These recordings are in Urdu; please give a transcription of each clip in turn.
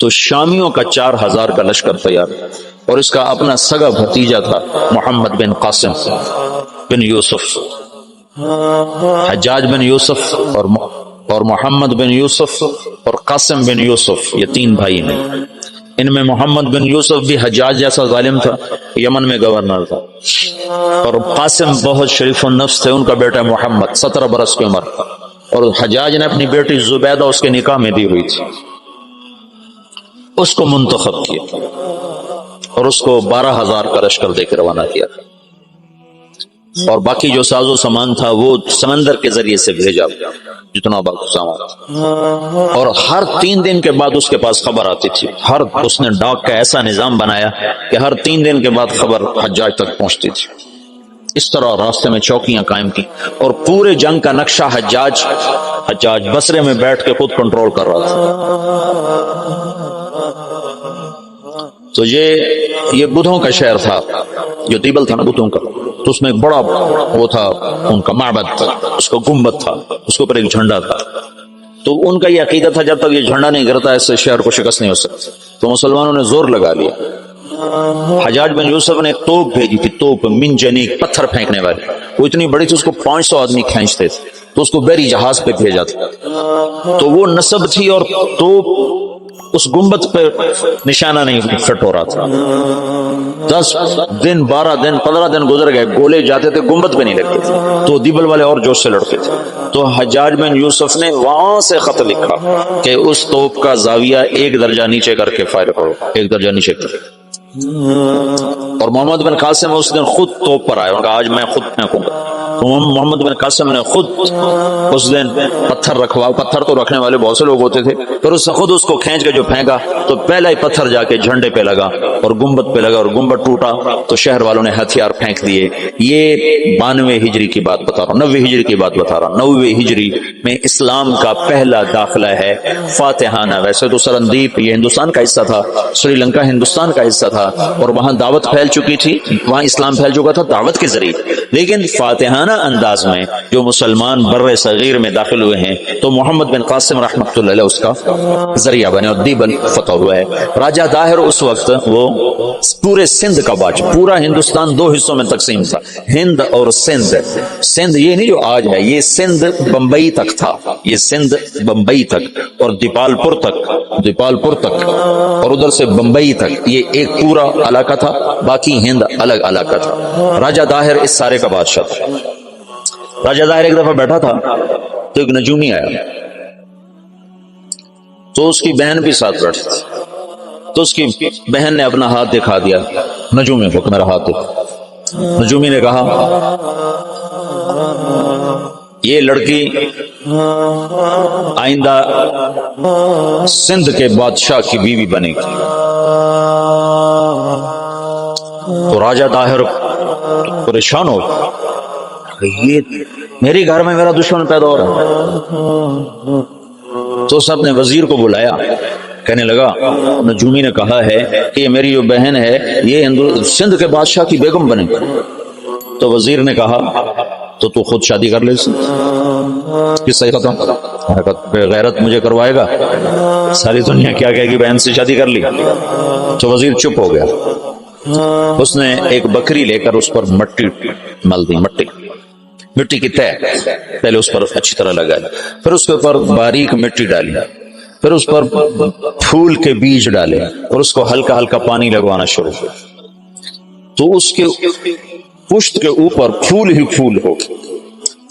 تو شامیوں کا 4000 کا لشکر تیار، اور اس کا اپنا سگا بھتیجا تھا محمد بن قاسم بن یوسف، حجاج بن یوسف اور محمد بن یوسف اور قاسم بن یوسف، یہ 3 بھائی ہیں۔ ان میں محمد بن یوسف بھی حجاج جیسا ظالم تھا، یمن میں گورنر تھا، اور قاسم بہت شریف النفس تھے، ان کا بیٹا محمد 17 برس کی عمر، اور حجاج نے اپنی بیٹی زبیدہ اس کے نکاح میں دی ہوئی تھی، اس کو منتخب کیا اور اس کو 12,000 کا لشکر دے کے روانہ کیا، اور باقی جو ساز و سامان تھا وہ سمندر کے ذریعے سے بھیجا، جتنا باقی سامان، اور ہر 3 دن کے بعد اس کے پاس خبر آتی تھی، اس نے ڈاک کا ایسا نظام بنایا کہ ہر 3 دن کے بعد خبر حجاج تک پہنچتی تھی۔ اس طرح راستے میں چوکیاں قائم کی، اور پورے جنگ کا نقشہ حجاج بصرے میں بیٹھ کے خود کنٹرول کر رہا تھا۔ تو یہ بدھوں کا شہر تھا، جو دیبل تھا نا بدھوں کا، تو اس میں ایک بڑا وہ تھا ان کا معبد تھا، اس کو گنبد تھا، اس کے اوپر ایک جھنڈا تھا، تو ان کا یہ عقیدہ تھا جب تک یہ جھنڈا نہیں گرتا اس سے شہر کو شکست نہیں ہو سکتی۔ تو مسلمانوں نے زور لگا لیا، حجاج بن یوسف نے توپ بھیجی تھی، توپ منجنیق، پتھر پھینکنے والی، وہ اتنی بڑی تھی اس کو 500 آدمی کھینچتے تھے، تو اس کو بحری جہاز پہ بھیجا تھا، تو وہ نصب تھی اور توپ اس گنبد پہ نشانہ نہیں فٹ ہو رہا تھا۔ 10 دن 12 دن 15 دن گزر گئے، گولے جاتے تھے گنبد پہ نہیں لگتے تھے، تو دیبل والے اور جوش سے لڑتے تھے۔ تو حجاج بن یوسف نے وہاں سے خط لکھا کہ اس توپ کا زاویہ 1 درجہ نیچے کر کے فائر کرو، 1 درجہ نیچے کر، اور محمد بن قاسم اس دن خود توپ پر آئے، ان کا آج میں خود پھینکوں گا۔ تو محمد بن قاسم نے خود اس دن پتھر تو رکھنے والے بہت سے لوگ ہوتے تھے، پھر اس نے خود اس کو کھینچ کے جو پھینکا تو پہلا ہی پتھر جا کے جھنڈے پہ لگا اور گنبد پہ لگا، اور گنبد ٹوٹا تو شہر والوں نے ہتھیار پھینک دیے۔ یہ 92 ہجری کی بات بتا رہا ہوں، 90 ہجری کی بات بتا رہا ہوں۔ 90 ہجری میں اسلام کا پہلا داخلہ ہے فاتحانہ۔ ویسے تو سرندیپ یہ ہندوستان کا حصہ تھا، سری لنکا ہندوستان کا حصہ تھا، اور وہاں دعوت پھیل چکی تھی، وہاں اسلام پھیل چکا تھا دعوت کے ذریعے، لیکن فاتحانہ انداز میں جو مسلمان بر صغیر میں داخل ہوئے ہیں تو محمد بن قاسم رحمۃ اللہ علیہ اس کا ذریعہ بنے اور دیبل فتح ہوا ہے۔ راجہ داہر اس وقت وہ پورے سندھ کا بادشاہ، پورا ہندوستان 2 حصوں میں تقسیم تھا، ہند اور سندھ۔ سندھ یہ نہیں جو آج ہے، یہ سندھ بمبئی تک تھا، یہ سندھ بمبئی تک اور دیپال پور تک اور ادھر سے بمبئی تک، یہ ایک پورا علاقہ تھا، باقی ہند الگ علاقہ تھا۔ راجہ داہر اس سارے کا بادشاہ تھا۔ راجہ داہر ایک دفعہ بیٹھا تھا تو ایک نجومی آیا، تو اس کی بہن بھی ساتھ بیٹھی تھی، تو اس کی بہن نے اپنا ہاتھ دکھا دیا نجومی کو، میرا ہاتھ دکھا۔ نجومی نے کہا یہ لڑکی آئندہ سندھ کے بادشاہ کی بیوی بنے گی۔ تو راجہ داہر پریشان ہو، یہ میرے گھر میں میرا دشمن پیدا ہو رہا ہے۔ تو اس نے اپنے وزیر کو بلایا، کہنے لگا نجومی نے کہا ہے کہ یہ میری جو بہن ہے یہ سندھ کے بادشاہ کی بیگم بنے گی۔ تو وزیر نے کہا تو خود شادی کر لے، کس صحیح ختم غیرت مجھے کروائے گا، ساری دنیا کیا کہے گی بہن سے شادی کر لی۔ تو وزیر چپ ہو گیا، اس نے ایک بکری لے کر اس پر مٹی مل دی، مٹی کی تہ پہلے اس پر اچھی طرح لگائی، پھر اس کے اوپر باریک مٹی ڈالی، پھر اس پر پھول کے بیج ڈالے اور اس کو ہلکا ہلکا پانی لگوانا شروع کیا، تو اس کے پشت کے اوپر پھول ہی پھول ہو۔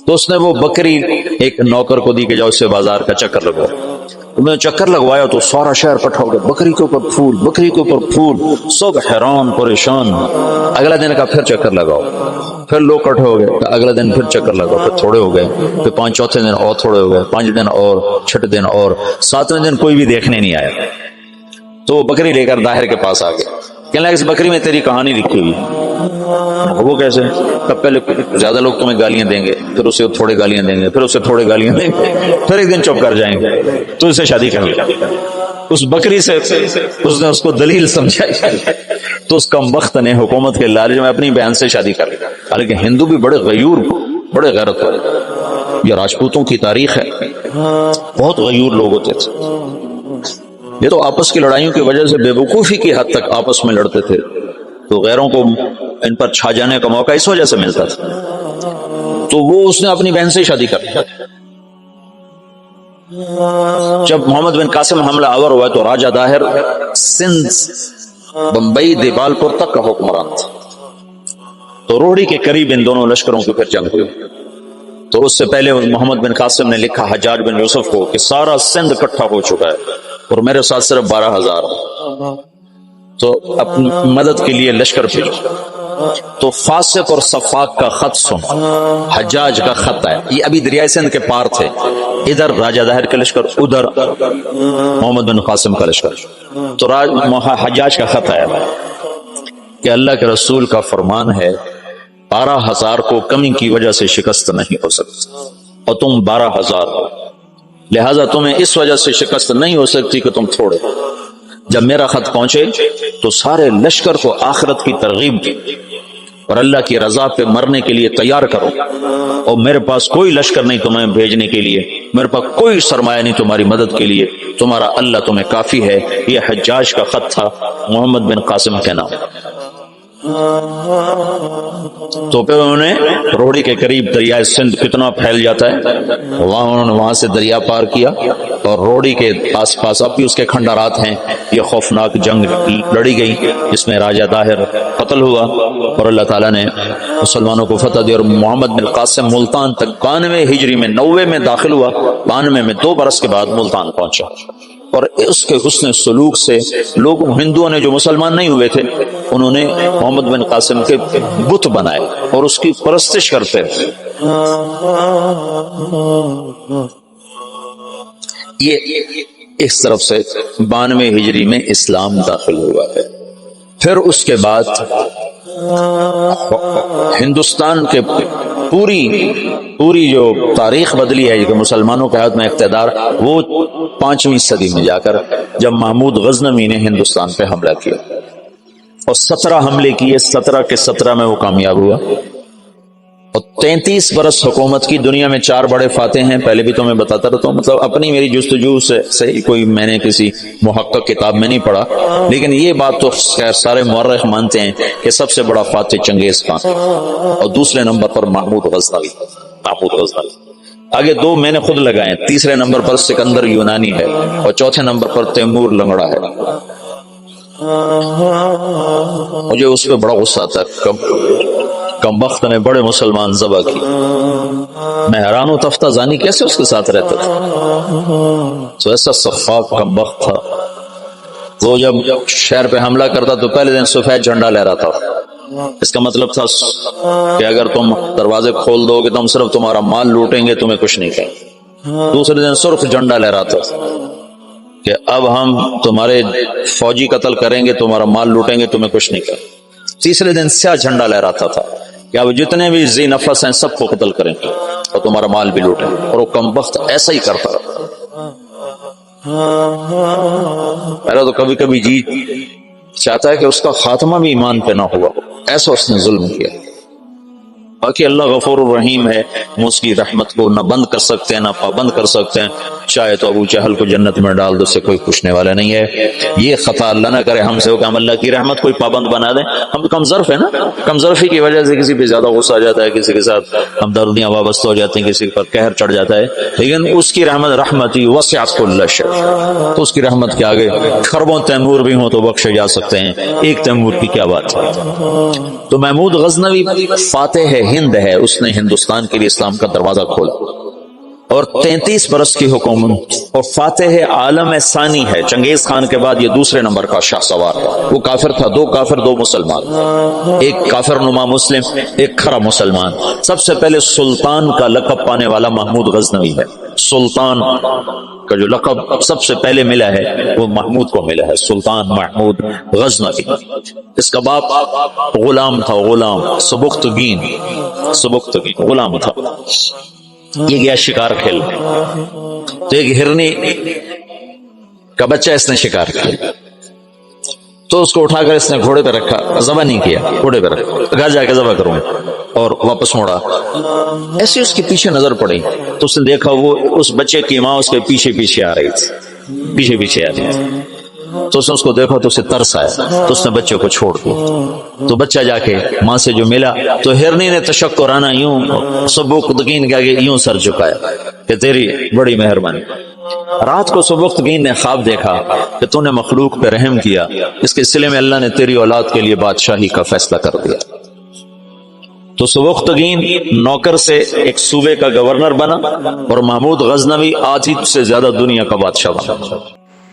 تو اس نے وہ بکری ایک نوکر کو دی کہ جاؤ اسے بازار کا چکر لگواؤ۔ میں نے چکر لگوایا تو سارا شہر اکٹھا ہو گیا، بکری کے اوپر پھول، بکری کے اوپر پھول، سب حیران پریشان۔ اگلا دن کا پھر چکر لگاؤ، پھر لوگ اکٹھے ہو گئے، اگلا دن پھر چکر لگاؤ، پھر تھوڑے ہو گئے، پھر 5 چوتھے دن اور تھوڑے ہو گئے، 5 دن اور، 6 دن اور، 7ویں دن کوئی بھی دیکھنے نہیں آیا۔ تو وہ بکری لے کر داہر کے پاس آ گیا، کہنے لگا اس بکری میں تیری کہانی لکھی ہوئی۔ وہ کیسے؟ تب پہلے زیادہ لوگ تمہیں گالیاں دیں گے، پھر اسے تھوڑے گالیاں دیں گے، پھر اسے تھوڑے گالیاں دیں گے، پھر ایک دن چپ کر جائیں گے، تو اسے شادی کر لیا۔ اس بکری سے اس نے اس کو دلیل سمجھائی، تو اس کم بخت نے حکومت کے لالچ میں اپنی بہن سے شادی کر لی۔ حالانکہ ہندو بھی بڑے غیور، بڑے غیرت والے، یہ راجپوتوں کی تاریخ ہے، بہت غیور لوگ ہوتے تھے۔ یہ تو آپس کی لڑائیوں کی وجہ سے بے وقوفی کی حد تک آپس میں لڑتے تھے، تو غیروں کو ان پر چھا جانے کا موقع اس وجہ سے ملتا تھا، تو وہ اس نے اپنی بہن سے شادی کر لی۔ جب محمد بن قاسم حملہ آور ہوا تو راجہ داہر سندھ، بمبئی، دیوالپور تک کا حکمران تھا، تو روہڑی کے قریب ان دونوں لشکروں کی پھر جنگ ہوئی۔ تو اس سے پہلے محمد بن قاسم نے لکھا حجاج بن یوسف کو کہ سارا سندھ اکٹھا ہو چکا ہے اور میرے ساتھ صرف 12,000، تو اپنی مدد کے لیے لشکر بھیجو۔ تو فاسق اور صفاق کا خط سن، حجاج کا خط ہے، یہ ابھی دریائے سندھ کے پار تھے، ادھر راجہ داہر کا لشکر، ادھر محمد بن قاسم کا لشکر۔ تو حجاج کا خط آیا کہ اللہ کے رسول کا فرمان ہے 12,000 کو کمی کی وجہ سے شکست نہیں ہو سکتی، اور تم 12,000 ہو، لہذا تمہیں اس وجہ سے شکست نہیں ہو سکتی کہ تم تھوڑے۔ جب میرا خط پہنچے تو سارے لشکر کو آخرت کی ترغیب دی اور اللہ کی رضا پہ مرنے کے لیے تیار کرو، اور میرے پاس کوئی لشکر نہیں تمہیں بھیجنے کے لیے، میرے پاس کوئی سرمایہ نہیں تمہاری مدد کے لیے، تمہارا اللہ تمہیں کافی ہے۔ یہ حجاج کا خط تھا محمد بن قاسم کے نام۔ تو پھر انہوں نے روہڑی کے قریب دریائے سندھ کتنا پھیل جاتا ہے، انہوں نے وہاں سے دریا پار کیا، اور روہڑی کے آس پاس اب بھی اس کے کھنڈرات ہیں۔ یہ خوفناک جنگ لڑی گئی، اس میں راجہ داہر قتل ہوا، اور اللہ تعالیٰ نے مسلمانوں کو فتح دی، اور محمد بن قاسم ملتان تک 92 ہجری میں 90 میں داخل ہوا، 92 میں 2 برس کے بعد ملتان پہنچا۔ اور اس کے حسن سلوک سے لوگ، ہندوؤں نے جو مسلمان نہیں ہوئے تھے، انہوں نے محمد بن قاسم کے بت بنائے اور اس کی پرستش کرتے تھے۔ یہ اس طرف سے 92 ہجری میں اسلام داخل ہوا ہے۔ پھر اس کے بعد ہندوستان کے پوری جو تاریخ بدلی ہے کہ مسلمانوں کے ہاتھ میں اقتدار، وہ 5ویں صدی میں جا کر جب محمود غزنوی نے ہندوستان پہ حملہ کیا اور 17 حملے کیے، 17 کے 17 میں وہ کامیاب ہوا، اور 33 برس حکومت کی۔ دنیا میں 4 بڑے فاتح ہیں، پہلے بھی تو میں بتاتا رہتا ہوں، مطلب اپنی میری جستجو سے کوئی میں نے کسی محقق کتاب میں نہیں پڑھا، لیکن یہ بات تو خیر سارے مورخ مانتے ہیں کہ سب سے بڑا فاتح چنگیز خان، اور دوسرے نمبر پر محمود غزنوی۔ آگے 2 میں نے خود لگائے ہیں، تیسرے نمبر پر سکندر یونانی ہے، اور چوتھے نمبر پر تیمور لنگڑا ہے۔ مجھے اس پہ بڑا غصہ آتا ہے، کم وقت نے بڑے مسلمان ذبح کی، میں حیران ہوں تفتہ زانی کیسے اس کے ساتھ رہتا تھا۔ تو ایسا صفاق کم وقت تھا، وہ جب شہر پہ حملہ کرتا تو پہلے دن سفید جھنڈا لہراتا تھا، اس کا مطلب تھا کہ اگر تم دروازے کھول دو گے تو ہم صرف تمہارا مال لوٹیں گے، تمہیں کچھ نہیں کہیں۔ دوسرے دن سرخ جھنڈا لہراتا تھا کہ اب ہم تمہارے فوجی قتل کریں گے، تمہارا مال لوٹیں گے، تمہیں کچھ نہیں کہیں۔ تیسرے دن سیاہ جھنڈا لہراتا تھا کہ اب جتنے بھی ذی نفس ہیں سب کو قتل کریں گے اور تمہارا مال بھی لوٹیں گے، اور وہ کم وقت ایسا ہی کرتا رہا۔ میرا تو کبھی کبھی جی چاہتا ہے کہ اس کا خاتمہ بھی ایمان پہ نہ ہوا، ایسا اس نے ظلم کیا۔ باقی اللہ غفور الرحیم ہے، ہم اس کی رحمت کو نہ بند کر سکتے ہیں نہ پابند کر سکتے ہیں، چاہے تو ابو جہل کو جنت میں ڈال دو، اس سے کوئی پوچھنے والا نہیں ہے۔ یہ خطا اللہ نہ کرے ہم سے ہو کہ ہم اللہ کی رحمت کوئی پابند بنا دیں، ہم کم ظرف ہیں نا، کم ظرفی کی وجہ سے کسی پہ زیادہ غصہ آ جاتا ہے، کسی کے ساتھ ہمدردیاں وابستہ ہو جاتی ہیں، کسی پر قہر چڑھ جاتا ہے، لیکن اس کی رحمت رحمتی وسعت کل شیء، تو اس کی رحمت کے آگے خربوں تیمور بھی ہوں تو بخشے جا سکتے ہیں، ایک تیمور کی کیا بات ہے۔ تو محمود غزنوی فاتح ہند ہے، اس نے ہندوستان کے لیے اسلام کا دروازہ کھولا، اور 33 برس کی حکومت، اور فاتح عالم ثانی ہے، چنگیز خان کے بعد یہ دوسرے نمبر کا شاہ سوار۔ وہ کافر تھا، 2 کافر 2 مسلمان، ایک کافر نما مسلم، ایک کھرا مسلمان۔ سب سے پہلے سلطان کا لقب پانے والا محمود غزنوی ہے، سلطان کا جو لقب سب سے پہلے ملا ہے وہ محمود کو ملا ہے، سلطان محمود غزنوی۔ اس کا باپ غلام تھا، غلام سبکتگین غلام تھا، یہ گیا شکار کھیل، تو ایک ہرنی کا بچہ اس نے شکار کیا، تو اس کو اٹھا کر اس نے گھوڑے پہ رکھا، ذبح نہیں کیا، گھوڑے پہ رکھا، گھر جا کے ذبح کروں اور واپس موڑا۔ ایسے اس کے پیچھے نظر پڑی تو اس نے دیکھا وہ اس بچے کی ماں اس کے پیچھے پیچھے آ رہی تھی، پیچھے پیچھے آ گیا. تو اس کو دیکھا تو اسے ترس آیا, تو اس نے بچے کو چھوڑ دیا. تو بچہ جا کے ماں سے جو ملا تو ہرنی نے تشکرانہ یوں سبکتگین کے آگے یوں سر جھکایا کہ تیری بڑی مہربانی. رات کو سبکتگین نے خواب دیکھا کہ تو نے مخلوق پہ رحم کیا, اس کے سلے میں اللہ نے تیری اولاد کے لیے بادشاہی کا فیصلہ کر دیا. تو سبکتگین نوکر سے ایک صوبے کا گورنر بنا اور محمود غزنوی آج ہی سے زیادہ دنیا کا بادشاہ بنا.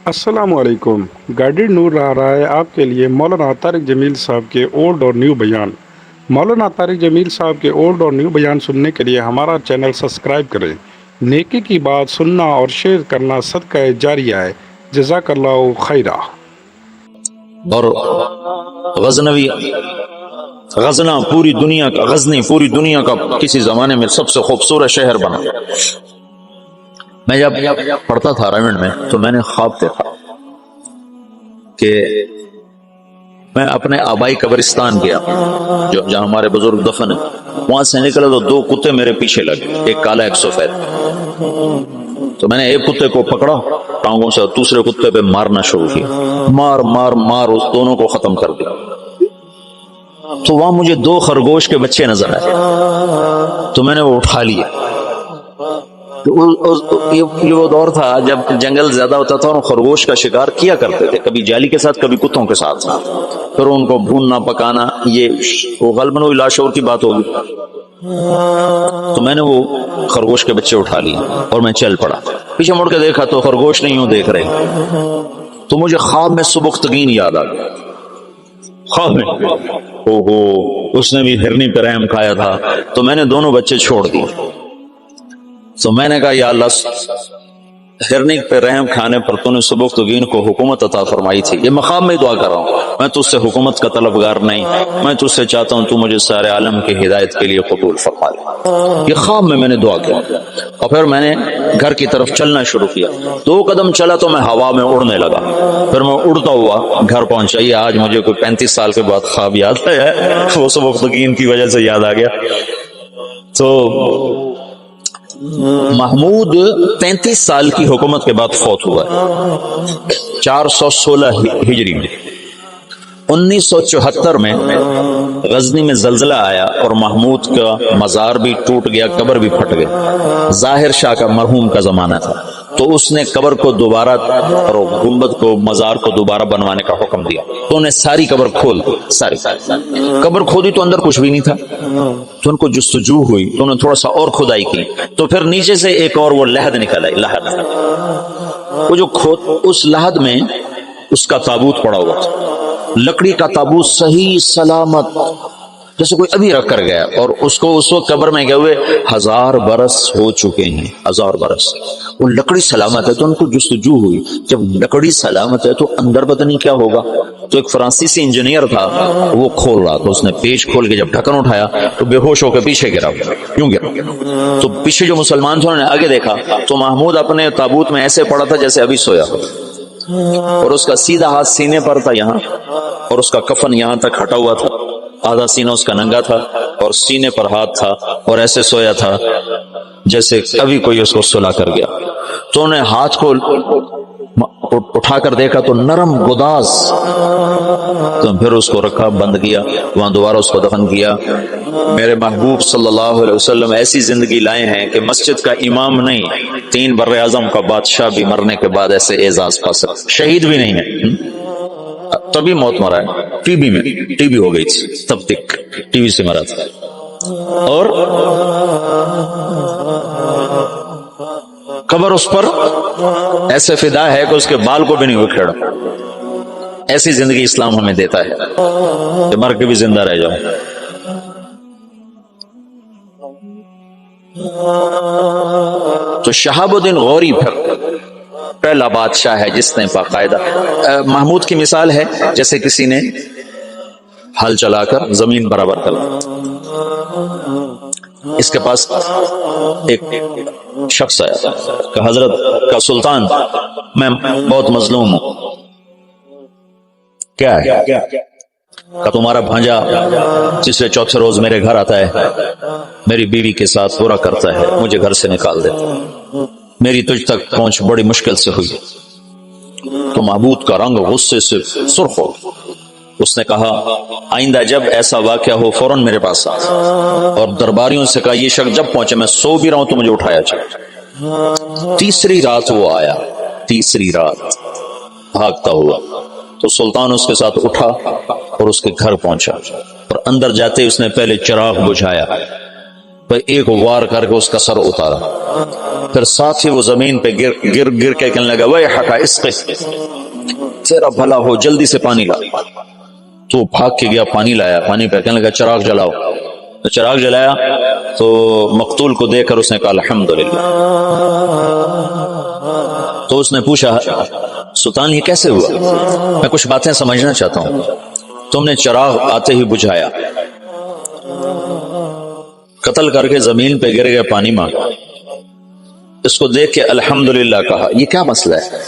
السلام علیکم. گائیڈڈ نور آ رہا ہے آپ کے لیے مولانا طارق جمیل صاحب کے اولڈ اور نیو بیان. مولانا طارق جمیل صاحب کے اولڈ اور نیو بیان سننے کے لیے ہمارا چینل سبسکرائب کریں. نیکی کی بات سننا اور شیئر کرنا صدقہ جاریہ ہے. جزاک اللہ خیرہ. اور غزنوی غزنا پوری دنیا کا غزنی پوری دنیا کا کسی زمانے میں سب سے خوبصورت شہر بنا. میں جب پڑھتا تھا رائمنڈ میں تو میں نے خواب دیکھا کہ میں اپنے آبائی قبرستان گیا جو جہاں ہمارے بزرگ دفن ہیں. وہاں سے نکلا تو دو کتے میرے پیچھے لگے, ایک کالا ایک سفید. تو میں نے ایک کتے کو پکڑا ٹانگوں سے اور دوسرے کتے پہ مارنا شروع کیا. مار مار مار اس دونوں کو ختم کر دیا. تو وہاں مجھے دو خرگوش کے بچے نظر آئے تو میں نے وہ اٹھا لیا. یہ وہ دور تھا جب جنگل زیادہ ہوتا تھا اور خرگوش کا شکار کیا کرتے تھے, کبھی جالی کے ساتھ کبھی کتوں کے ساتھ, پھر ان کو بھوننا پکانا, یہ وہ غالباً وہی لاشعور کی بات ہوگی. تو میں نے وہ خرگوش کے بچے اٹھا لیے اور میں چل پڑا. پیچھے مڑ کے دیکھا تو خرگوش نہیں یوں دیکھ رہے. تو مجھے خواب میں سبکتگین یاد آ گیا. خواب میں اس نے بھی ہرنی پہ رحم کھایا تھا. تو میں نے دونوں بچے چھوڑ دیے. تو میں نے کہا یا اللہ, ہرنی پہ رحم کھانے پر تو نے سبکتگین کو حکومت عطا فرمائی تھی. یہ مقام میں دعا کر رہا ہوں, میں تجھ سے حکومت کا طلبگار نہیں, میں تجھ سے چاہتا ہوں تو مجھے سارے عالم کی ہدایت کے لیے قبول فرما لے. یہ خواب میں نے دعا کیا. اور پھر میں نے گھر کی طرف چلنا شروع کیا. 2 قدم چلا تو میں ہوا میں اڑنے لگا. پھر میں اڑتا ہوا گھر پہنچا. یہ آج مجھے کوئی 35 سال کے بعد خواب یاد ہے, وہ سبکتگین کی وجہ سے یاد آ گیا. تو محمود 35 سال کی حکومت کے بعد فوت ہوا ہے 416 ہجری میں. 1974 میں غزنی میں زلزلہ آیا اور محمود کا مزار بھی ٹوٹ گیا, قبر بھی پھٹ گئی. ظاہر شاہ کا مرحوم کا زمانہ تھا تو اس نے قبر کو دوبارہ اور گنبد کو مزار کو دوبارہ بنوانے کا حکم دیا. تو انہیں ساری قبر کھول دی. ساری قبر کھودی تو اندر کچھ بھی نہیں تھا. تو ان کو جستجو ہوئی تو انہوں نے تھوڑا سا اور کھدائی کی تو پھر نیچے سے ایک اور وہ لحد نکل آئی. لحد, وہ جو اس لحد میں اس کا تابوت پڑا ہوا تھا, لکڑی کا تابوت صحیح سلامت جیسے کوئی ابھی رکھ کر گیا. اور اس کو اس وقت قبر میں گئے ہوئے 1000 برس ہو چکے ہیں. 1000 برس. وہ لکڑی سلامت ہے تو ان کو جستجو ہوئی, جب لکڑی سلامت ہے تو اندر پتہ نہیں کیا ہوگا. تو ایک فرانسیسی انجینئر تھا, وہ کھول رہا, تو اس نے پیچ کھول کے جب ڈھکن اٹھایا تو بے ہوش ہو کے پیچھے گرا. کیوں گرا؟ تو پیچھے جو مسلمان تھے انہوں نے آگے دیکھا تو محمود اپنے تابوت میں ایسے پڑا تھا جیسے ابھی سویا ہو, اور اس کا سیدھا ہاتھ سینے پر تھا یہاں, اور اس کا کفن یہاں تک ہٹا ہوا تھا. آدھا سینہ اس کا ننگا تھا اور سینے پر ہاتھ تھا, اور ایسے سویا تھا جیسے ابھی کوئی اس کو سلا کر گیا. تو انہیں ہاتھ کو اٹھا کر دیکھا تو نرم گداز. تو پھر اس کو رکھا, بند کیا, وہاں دوبارہ اس کو دفن کیا. میرے محبوب صلی اللہ علیہ وسلم ایسی زندگی لائے ہیں کہ مسجد کا امام نہیں, 3 بر اعظم کا بادشاہ بھی مرنے کے بعد ایسے اعزاز پا سکتا. شہید بھی نہیں ہے, تبھی موت مرا ہے. ٹی بی میں ٹی بی ہو گئی تھی, تب تک ٹی بی سے مرا تھا. اور قبر اس پر ایسے فدا ہے کہ اس کے بال کو بھی نہیں اکھیڑا. ایسی زندگی اسلام ہمیں دیتا ہے کہ مر کے بھی زندہ رہ جاؤ. تو شہاب الدین غوری پھر پہلا بادشاہ ہے جس نے باقاعدہ, محمود کی مثال ہے جیسے کسی نے ہل چلا کر زمین برابر کر. اس کے پاس ایک شخص آیا کہ حضرت کا سلطان میں بہت مظلوم ہوں. کیا ہے؟ کہ تمہارا بھانجا تیسرے چوتھے روز میرے گھر آتا ہے, میری بیوی کے ساتھ برا کرتا ہے, مجھے گھر سے نکال دیتا. میری تجھ تک پہنچ بڑی مشکل سے ہوئی. تو معبود کا رنگ غصے سے سرخ ہو گیا۔ اس نے کہا آئندہ جب ایسا واقعہ ہو فوراً میرے پاس آ، اور درباریوں سے کہا یہ شخص جب پہنچے، میں سو بھی رہا ہوں تو مجھے اٹھایا جائے۔ تیسری رات وہ آیا، تیسری رات بھاگتا ہوا، تو سلطان اس کے ساتھ اٹھا اور اس کے گھر پہنچا، اور اندر جاتے اس نے پہلے چراغ بجھایا، پھر ایک وار کر کے اس کا سر اتارا، پھر ساتھ ہی وہ زمین پہ گر گر کے کہنے لگا ویحک اسقِ، تیرا بھلا ہو جلدی سے پانی لا۔ تو بھاگ کے گیا، پانی لایا، پانی پہ کہنے لگا چراغ جلاؤ، تو چراغ جلایا تو مقتول کو دیکھ کر اس نے کہا الحمدللہ۔ تو اس نے پوچھا سلطان یہ کیسے ہوا؟ میں کچھ باتیں سمجھنا چاہتا ہوں۔ تم نے چراغ آتے ہی بجھایا، قتل کر کے زمین پہ گر گیا، پانی مانگا، اس کو دیکھ کے الحمدللہ کہا، یہ کیا مسئلہ ہے؟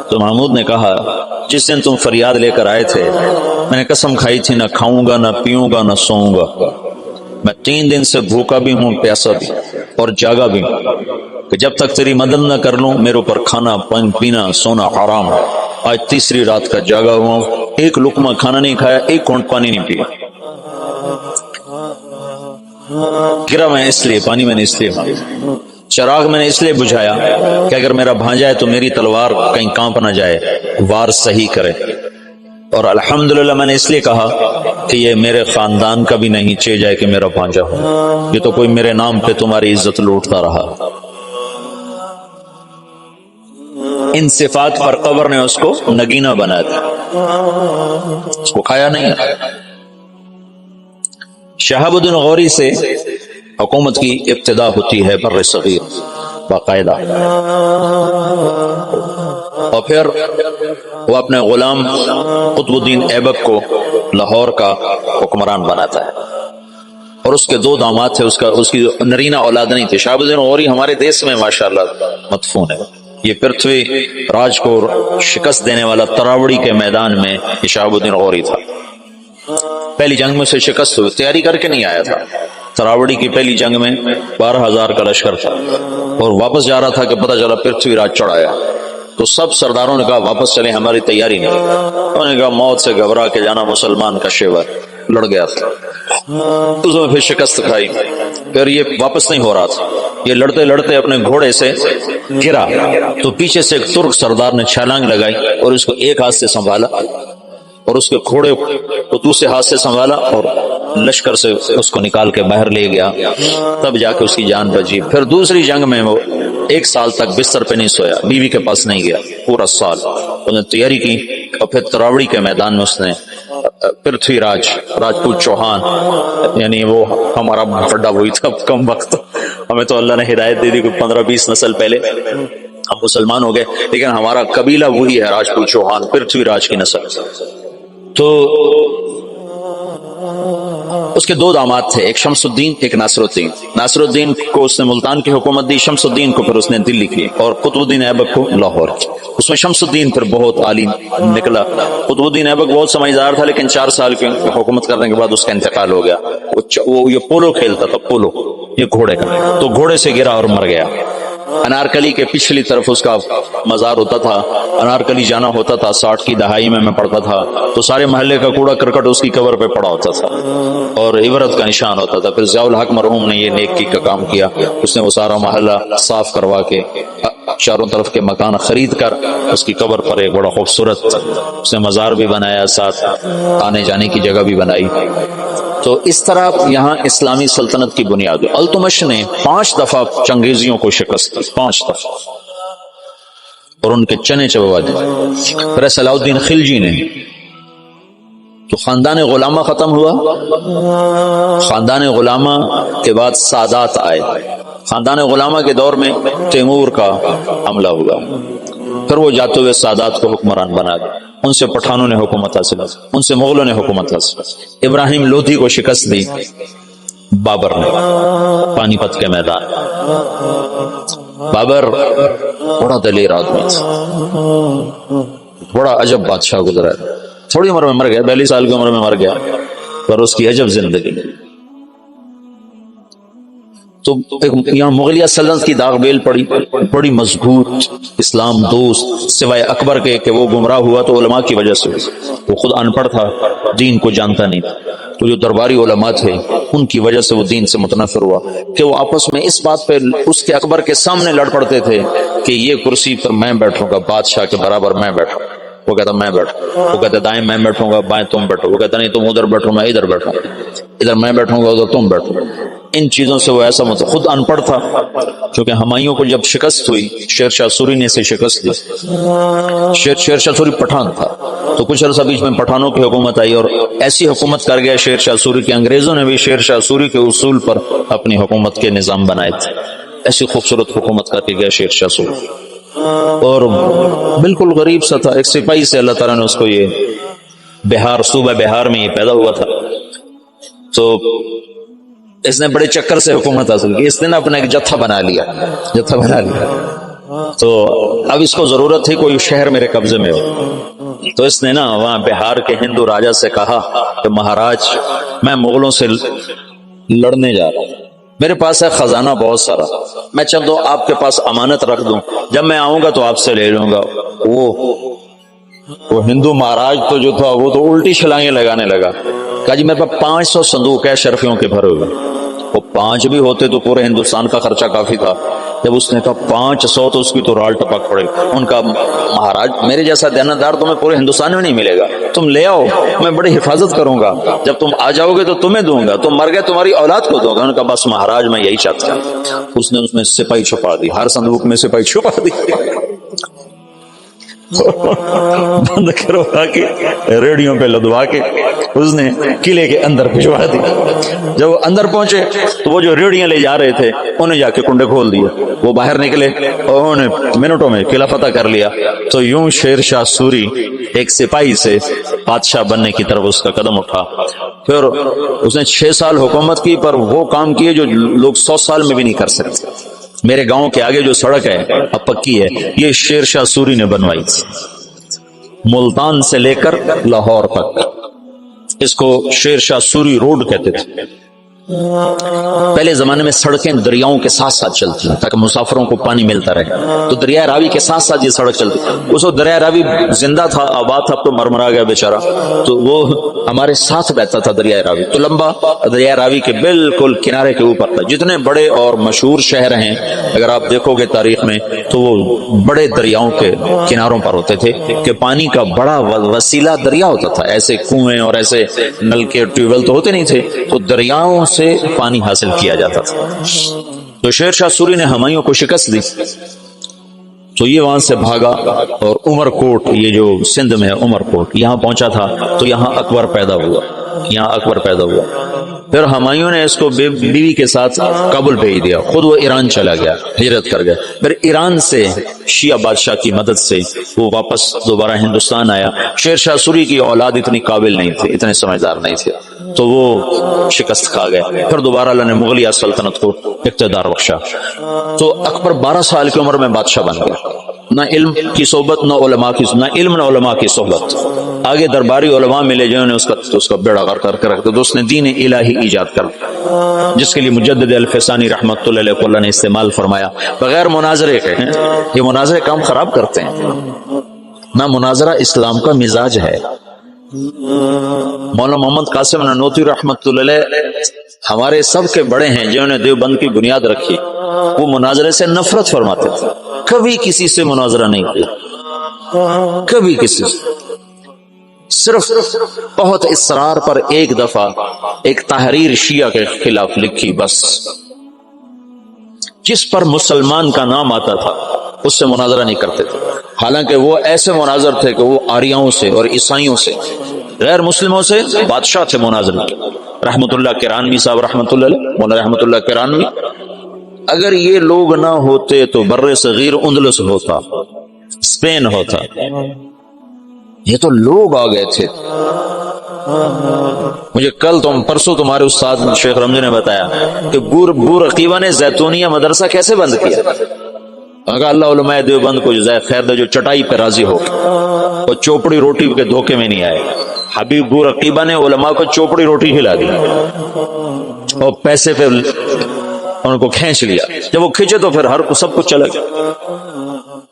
تو محمود نے کہا جس دن تم فریاد لے کر آئے تھے میں نے قسم کھائی تھی نہ کھاؤں گا، نہ پیوں گا، نہ سوؤں گا، میں 3 دن سے بھوکا بھی ہوں، پیاسا بھی اور جاگا بھی ہوں، کہ جب تک تیری مدد نہ کر لوں میرے اوپر کھانا پینا سونا حرام ہے۔ آج تیسری رات کا جاگا ہوا ہوں، ایک لقمہ کھانا نہیں کھایا، ایک گھونٹ پانی نہیں پیا، گرا میں اس لیے، پانی میں نے اس لیے مانگا، چراغ میں نے اس لیے بجھایا کہ اگر میرا بھانجا ہے تو میری تلوار کہیں کانپ نہ جائے، وار صحیح کرے، اور الحمدللہ میں نے اس لیے کہا کہ یہ میرے خاندان کا بھی نہیں چاہیے جائے کہ میرا بھانجا ہو، یہ تو کوئی میرے نام پہ تمہاری عزت لوٹتا رہا۔ ان صفات پر قبر نے اس کو نگینہ بنا دیا، اس کو کھایا نہیں۔ شہاب الدین غوری سے حکومت کی ابتدا ہوتی ہے بر صغیر باقاعدہ، اور پھر وہ اپنے غلام قطب الدین ایبک کو لاہور کا حکمران بناتا ہے، اور اس کے 2 داماد تھے، اس کی نرینہ اولاد نہیں تھی۔ شہاب الدین غوری ہمارے دیس میں ماشاءاللہ مدفون ہے، یہ پرتھوی راج کو شکست دینے والا تراوڑی کے میدان میں یہ شہاب الدین غوری تھا۔ پہلی جنگ میں سے شکست ہوئی، تیاری کر کے نہیں آیا تھا، تراوڑی کی پہلی جنگ میں 12,000 کا لشکر تھا، اور واپس جا رہا تھا کہ پتہ چلا پرتھوی راج چڑھایا، تو سب سرداروں نے کہا واپس چلیں، ہماری تیاری نہیں۔ انہوں نے کہا موت سے گھبرا کے جانا مسلمان کا شیوا، لڑ گیا تھا، اس میں پھر شکست کھائی، پھر یہ واپس نہیں ہو رہا تھا، یہ لڑتے لڑتے اپنے گھوڑے سے گرا، تو پیچھے سے ایک ترک سردار نے چھلانگ لگائی اور اس کو ایک ہاتھ سے سنبھالا، اور اس کے گھوڑے کو دوسرے ہاتھ سے سنبھالا، اور لشکر سے اس کو نکال کے باہر لے گیا، تب جا کے اس کی جان بچی۔ پھر دوسری جنگ میں وہ 1 سال تک بستر پہ نہیں سویا، بیوی کے پاس نہیں گیا، پورا سال اس نے تیاری کی، اور پھر تراوڑی کے میدان میں اس نے پرتھوی راج راجپوت چوہان، یعنی وہ ہمارا بڑا وہی تھا، کم وقت ہمیں تو اللہ نے ہدایت دے دی کوئی 15-20 نسل پہلے ہم مسلمان ہو گئے، لیکن ہمارا قبیلہ وہی ہے راجپوت چوہان، پرتھوی راج کی نسل۔ تو اس کے 2 داماد تھے، ایک شمس الدین، ایک ناصر الدین۔ ناصر الدین کو اس نے ملتان کی حکومت دی، شمس الدین کو پھر اس نے دلی کی، اور قطب الدین ایبک کو لاہور کی۔ اس میں شمس الدین پھر بہت عالم نکلا، قطب الدین ایبک بہت سمجھدار تھا، لیکن 4 سال کی حکومت کرنے کے بعد اس کا انتقال ہو گیا۔ وہ یہ پولو کھیلتا تھا، پولو، یہ گھوڑے کا، تو گھوڑے سے گرا اور مر گیا۔ انارکلی کے پچھلی طرف اس کا مزار ہوتا تھا، انارکلی جانا ہوتا تھا، 60 کی دہائی میں پڑھتا تھا، تو سارے محلے کا کوڑا کرکٹ اس کی قبر پہ پڑا ہوتا تھا اور عبرت کا نشان ہوتا تھا۔ پھر ضیاء الحق مرحوم نے یہ نیکی کا کام کیا، اس نے وہ سارا محلہ صاف کروا کے چاروں طرف کے مکان خرید کر اس کی قبر پر ایک بڑا خوبصورت اس نے مزار بھی بنایا، ساتھ آنے جانے کی جگہ بھی بنائی۔ تو اس طرح یہاں اسلامی سلطنت کی بنیاد ہے۔ التمش نے 5 دفعہ چنگیزیوں کو شکست دی، 5 دفعہ، اور ان کے چنے چبوا دیے۔ پھر صلاح الدین خلجی نے، تو خاندان غلامہ ختم ہوا، خاندان غلامہ کے بعد سادات آئے، خاندان غلامہ کے دور میں تیمور کا حملہ ہوا، پھر وہ جاتے ہوئے سادات کو حکمران بنا دیا، ان سے پٹھانوں نے حکومت حاصل، ان سے مغلوں نے حکومت حاصل۔ ابراہیم لودھی کو شکست دی بابر نے پانی پت کے میدان۔ بابر بڑا دلیر آدمی تھا، بڑا عجب بادشاہ گزرا ہے، تھوڑی عمر میں مر گیا، 42 سال کی عمر میں مر گیا، پر اس کی عجب زندگی۔ تو یہاں مغلیہ سلطنت کی داغ بیل پڑی، بڑی مضبوط اسلام دوست، سوائے اکبر کے کہ وہ گمراہ ہوا تو علماء کی وجہ سے، وہ خود ان پڑھ تھا، دین کو جانتا نہیں تھا، تو جو درباری علماء تھے ان کی وجہ سے وہ دین سے متنفر ہوا کہ وہ آپس میں اس بات پہ اس کے اکبر کے سامنے لڑ پڑتے تھے کہ یہ کرسی پر میں بیٹھوں گا، بادشاہ کے برابر میں بیٹھوں، وہ کہتا میں بیٹھوں، وہ کہتا دائیں میں بیٹھوں گا، بائیں تم بیٹھو، وہ کہتا نہیں تم ادھر بیٹھو میں ادھر بیٹھوں، ادھر میں بیٹھوں گا ادھر تم بیٹھو۔ ان چیزوں سے وہ ایسا خود ان پڑھ تھا، کیونکہ ہمایوں کو جب شکست ہوئی، شیر شاہ سوری نے اسے شکست دی، شیر شاہ سوری پٹھان تھا، تو کچھ عرصہ بیچ میں پٹھانوں کی حکومت آئی اور ایسی حکومت کر گیا شیر شاہ سوری کہ انگریزوں نے بھی شیر شاہ سوری کے اصول پر اپنی حکومت کے نظام بنائے تھے۔ ایسی خوبصورت حکومت کر کے گیا شیر شاہ سوری، اور بالکل غریب سا تھا، ایک سپاہی سے اللہ تعالیٰ نے اس کو یہ بہار، صوبہ بہار میں یہ پیدا ہوا تھا، تو اس نے بڑے چکر سے حکومت حاصل کی، اس نے اپنا ایک جتھا بنا لیا، تو اب اس کو ضرورت تھی کوئی شہر میرے قبضے میں ہو، تو اس نے نا وہاں بہار کے ہندو راجا سے کہا کہ مہاراج میں مغلوں سے لڑنے جا رہا ہوں، میرے پاس ہے خزانہ بہت سارا، میں چاہتا ہوں آپ کے پاس امانت رکھ دوں، جب میں آؤں گا تو آپ سے لے لوں گا۔ وہ ہندو مہاراج تو جو تھا وہ تو الٹی چھلانگیں لگانے لگا، کہا جی میرے پاس 500 صندوق ہے شرفیوں کے بھرے ہوئے، وہ 5 بھی ہوتے تو پورے ہندوستان کا خرچہ کافی تھا، جب اس نے کہا 500 تو اس کی تو رال ٹپک پڑے، ان کا مہاراج میرے جیسا دیانتدار تمہیں پورے ہندوستان میں نہیں ملے گا، تم لے آؤ میں بڑی حفاظت کروں گا، جب تم آ جاؤ گے تو تمہیں دوں گا، تم مر گئے تمہاری اولاد کو دوں گا۔ ان کا بس مہاراج میں یہی چاہتا ہوں۔ اس نے اس میں سپاہی چھپا دی، ہر صندوق میں سپاہی چھپا دی، بند کروا کے ریڑیوں پہ لدوا کے اس نے قلعے کے اندر بھجوا دی۔ جب وہ اندر پہنچے تو وہ جو ریڑیاں لے جا رہے تھے انہیں جا کے کنڈے کھول دیے، وہ باہر نکلے اور انہوں نے منٹوں میں قلعہ فتح کر لیا۔ تو یوں شیر شاہ سوری ایک سپاہی سے بادشاہ بننے کی طرف اس کا قدم اٹھا، پھر اس نے 6 سال حکومت کی، پر وہ کام کیے جو لوگ 100 سال میں بھی نہیں کر سکتے۔ میرے گاؤں کے آگے جو سڑک ہے اب پکی ہے، یہ شیر شاہ سوری نے بنوائی تھی، ملتان سے لے کر لاہور تک، اس کو شیر شاہ سوری روڈ کہتے تھے۔ پہلے زمانے میں سڑکیں دریاؤں کے ساتھ ساتھ چلتی ہیں تاکہ مسافروں کو پانی ملتا رہے، تو دریا راوی کے ساتھ ساتھ یہ سڑک چلتی۔ اس وقت دریا راوی زندہ تھا، آباد تھا، اب تو مرمرا گیا بیچارہ، تو وہ ہمارے ساتھ بہتا تھا دریا راوی، تو لمبا دریا راوی کے بالکل کنارے کے اوپر تھا۔ جتنے بڑے اور مشہور شہر ہیں اگر آپ دیکھو گے تاریخ میں تو وہ بڑے دریاؤں کے کناروں پر ہوتے تھے کہ پانی کا بڑا وسیلہ دریا ہوتا تھا، ایسے کنویں اور ایسے نل کے ٹیوب ویل تو ہوتے نہیں تھے، تو دریاؤں سے پانی حاصل کیا جاتا تھا۔ تو شیر شاہ سوری نے ہمایوں کو شکست دی، تو یہ وہاں سے بھاگا اور عمر کوٹ، یہ جو سندھ میں ہے عمر کوٹ، یہاں پہنچا تھا، تو یہاں اکبر پیدا ہوا، پھر ہمایوں نے اس کو بیوی کے ساتھ کابل بھیج دیا، خود وہ ایران چلا گیا، ہجرت کر گیا، پھر ایران سے شیعہ بادشاہ کی مدد سے وہ واپس دوبارہ ہندوستان آیا۔ شیر شاہ سوری کی اولاد اتنی قابل نہیں تھی، اتنے سمجھدار نہیں تھے، تو وہ شکست کھا گئے، پھر دوبارہ اللہ نے مغلیہ سلطنت کو اقتدار بخشا۔ تو اکبر 12 سال کی عمر میں بادشاہ بن گیا، نہ علم کی صحبت، نہ علماء کی صحبت، آگے درباری علماء ملے جنہوں نے اس کا بیڑا غرق کر کے رکھ دیا، تو اس نے دین الہی ایجاد کر دیا، جس کے لیے مجدد الفسانی رحمۃ اللہ علیہ کو اللہ نے استعمال فرمایا، بغیر مناظرے کے۔ یہ مناظرے کام خراب کرتے ہیں، نہ مناظرہ اسلام کا مزاج ہے۔ مولانا محمد قاسم نانوتوی رحمۃ اللہ علیہ ہمارے سب کے بڑے ہیں جنہوں نے دیوبند کی بنیاد رکھی، وہ مناظرے سے نفرت فرماتے تھے، کبھی کسی سے مناظرہ نہیں کیا، کبھی کسی سے، صرف بہت اصرار پر ایک دفعہ ایک تحریر شیعہ کے خلاف لکھی، بس جس پر مسلمان کا نام آتا تھا اس سے مناظرہ نہیں کرتے تھے، حالانکہ وہ ایسے مناظر تھے کہ وہ آریاؤں سے اور عیسائیوں سے، غیر مسلموں سے بادشاہ تھے مناظر۔ رحمت اللہ کرانوی صاحب رحمت اللہ علیہ، مولانا رحمت اللہ کرانوی، اگر یہ لوگ نہ ہوتے تو بر صغیر اندلس ہوتا، اسپین ہوتا، یہ تو لوگ آ گئے تھے۔ مجھے کل پرسوں تمہارے استاد شیخ رمضی نے بتایا کہ بور عقیبہ نے زیتونیہ مدرسہ کیسے بند کیا۔ اگر اللہ علماء دیوبند کو جزائے خیر دے جو چٹائی پہ راضی ہو اور چوپڑی روٹی کے دھوکے میں نہیں آئے۔ حبیب بور عقیبہ نے علماء کو چوپڑی روٹی کھلا دی اور پیسے پہ ان کو کھینچ لیا. جب وہ کھینچے تو پھر ہر کو سب کچھ چلا گیا.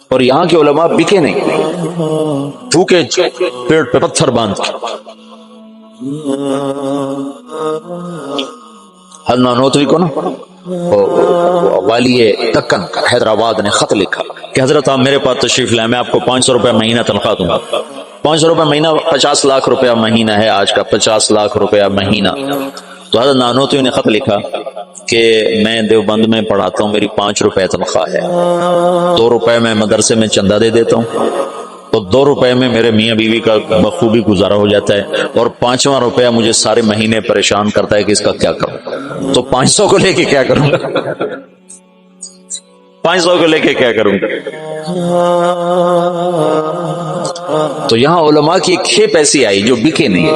اور یہاں کے علماء بکے نہیں، تھوکے پیٹ پہ پتھر باندھ کے. حضرت نوتوی کو نا والی دکن حیدرآباد نے خط لکھا کہ حضرت آپ میرے پاس تشریف لائیں، میں آپ کو 500 روپے مہینہ تنخواہ دوں گا. 500 روپے مہینہ 50 لاکھ روپیہ مہینہ ہے آج کا، 50 لاکھ روپیہ مہینہ. تو حضرت نانوتوی نے خط لکھا کہ میں دیوبند میں پڑھاتا ہوں، میری 5 روپے تنخواہ ہے، 2 روپے میں مدرسے میں چندہ دے دیتا ہوں، تو 2 روپے میں میرے میاں بیوی کا بخوبی گزارا ہو جاتا ہے، اور 5واں روپیہ مجھے سارے مہینے پریشان کرتا ہے کہ اس کا کیا کروں. تو 500 کو لے کے کیا کروں گا، 500 کو لے کے کیا کروں گا. تو یہاں علماء کی ایک کھیپ ایسی آئی جو بکے نہیں.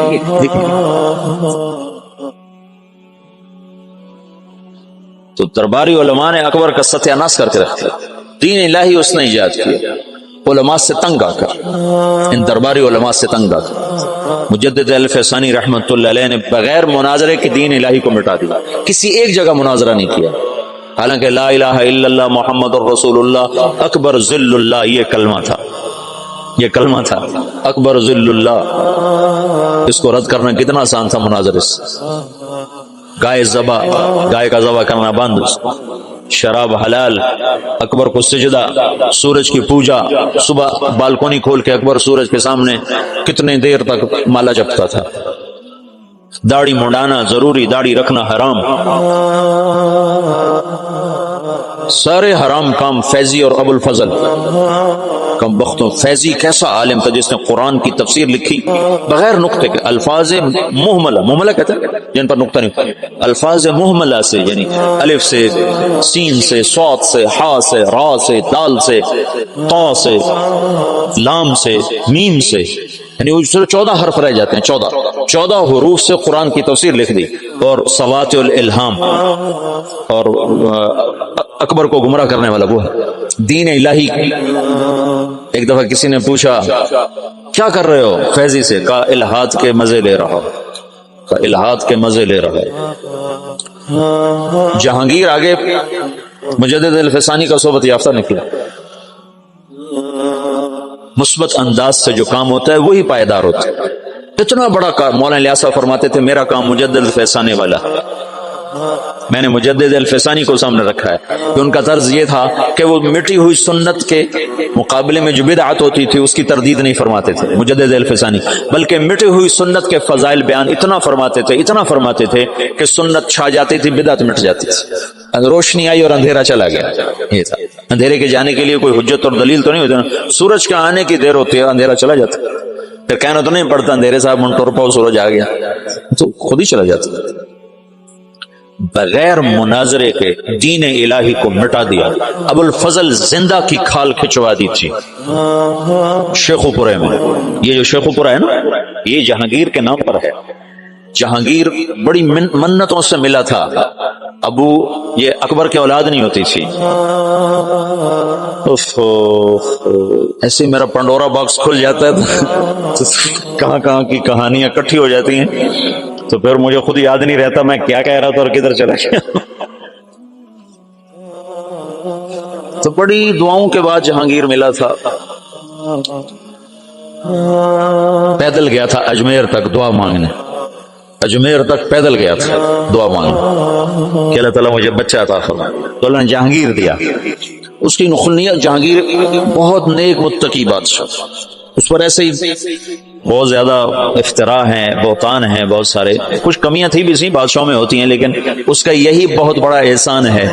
تو درباری علماء نے اکبر کا ستیہ ناش کر کے رکھا. دین الہی اس نے ایجاد کیا علماء سے تنگ آ کر، ان درباری علماء سے تنگ آ کر. مجدد الفسانی رحمت اللہ علیہ نے بغیر مناظرے کے دین الہی کو مٹا دیا، کسی ایک جگہ مناظرہ نہیں کیا. حالانکہ لا الہ الا اللہ محمد الرسول اللہ اکبر ذل اللہ یہ کلمہ تھا، یہ کلمہ تھا اکبر ذل اللہ. اس کو رد کرنا کتنا آسان تھا مناظرے سے. گائے کا ذبح کرنا بند، شراب حلال، اکبر کو سجدہ، سورج کی پوجا. صبح بالکونی کھول کے اکبر سورج کے سامنے کتنے دیر تک مالا جپتا تھا. داڑھی منڈانا ضروری، داڑھی رکھنا حرام. سارے حرام کام فیضی اور ابو الفضل کم بختوں. فیضی کیسا عالم تھا جس نے قرآن کی تفسیر لکھی بغیر نقطے کے، الفاظ محملہ کہتے ہیں جن پر نقطہ نہیں، الفاظ محملہ سے، یعنی الف سے، سین سے، صاد سے، ہا سے، را سے، دال سے، طا سے، لام سے، میم سے، یعنی 14 حرف رہ جاتے ہیں. 14 حروف سے قرآن کی تفسیر لکھ دی. اور سوات الالہام. اور اکبر کو گمراہ کرنے والا وہ ہے دین الہی. ایک دفعہ کسی نے پوچھا کیا کر رہے ہو فیضی سے، کہا الہات کے مزے لے رہا ہو، کہا الہات کے مزے لے رہا ہے. جہانگیر آگے مجدد الفسانی کا صحبت یافتہ نکلا. مثبت انداز سے جو کام ہوتا ہے وہی پائیدار ہوتا ہے. اتنا بڑا کام مولانا الیاس صاحب فرماتے تھے میرا کام مجدد الفسانی والا. میں نے مجدد الفسانی کو سامنے رکھا ہے کہ ان کا طرز یہ تھا کہ وہ مٹی ہوئی سنت کے مقابلے میں جو بدعت ہوتی تھی اس کی تردید نہیں فرماتے تھے مجدد الفسانی، بلکہ مٹی ہوئی سنت کے فضائل بیان اتنا فرماتے تھے کہ سنت چھا جاتی تھی، بدعت مٹ جاتی تھی. روشنی آئی اور اندھیرا چلا گیا. یہ تھا. اندھیرے کے جانے کے لیے کوئی حجت اور دلیل تو نہیں ہوتی، سورج کے آنے کی دیر ہوتی ہے اندھیرا چلا جاتا. پھر کہنا تو نہیں پڑتا اندھیرے صاحب منٹور پاؤ سورج آ گیا، تو خود ہی چلا جاتا. بغیر مناظرے کے دین الہی کو مٹا دیا. ابو الفضل زندہ کی کھال کھچوا دی تھی شیخو پورے میں. یہ جو شیخو پورہ ہے نا یہ جہانگیر کے نام پر ہے. جہانگیر بڑی منتوں سے ملا تھا. ابو یہ اکبر کی اولاد نہیں ہوتی تھی. ایسے میرا پنڈورا باکس کھل جاتا ہے تو کہاں کی کہانیاں اکٹھی ہو جاتی ہیں، تو پھر مجھے خود یاد نہیں رہتا میں کیا کہہ رہا تھا اور کدھر چلا گیا. تو بڑی دعاؤں کے بعد جہانگیر ملا تھا. پیدل گیا تھا اجمیر تک دعا مانگنے، اجمیر تک پیدل گیا تھا دعا مانگنے کہ اللہ تعالیٰ مجھے بچہ عطا فرما. تو اللہ نے جہانگیر دیا. اس کی نخلیت جہانگیر بہت نیک متقی بادشاہ. اس پر ایسے ہی بہت زیادہ افطراء ہیں، بہتان ہیں، بہت سارے. کچھ کمیاں تھی بھی سی بادشاہوں میں ہوتی ہیں، لیکن اس کا یہی بہت بڑا احسان ہے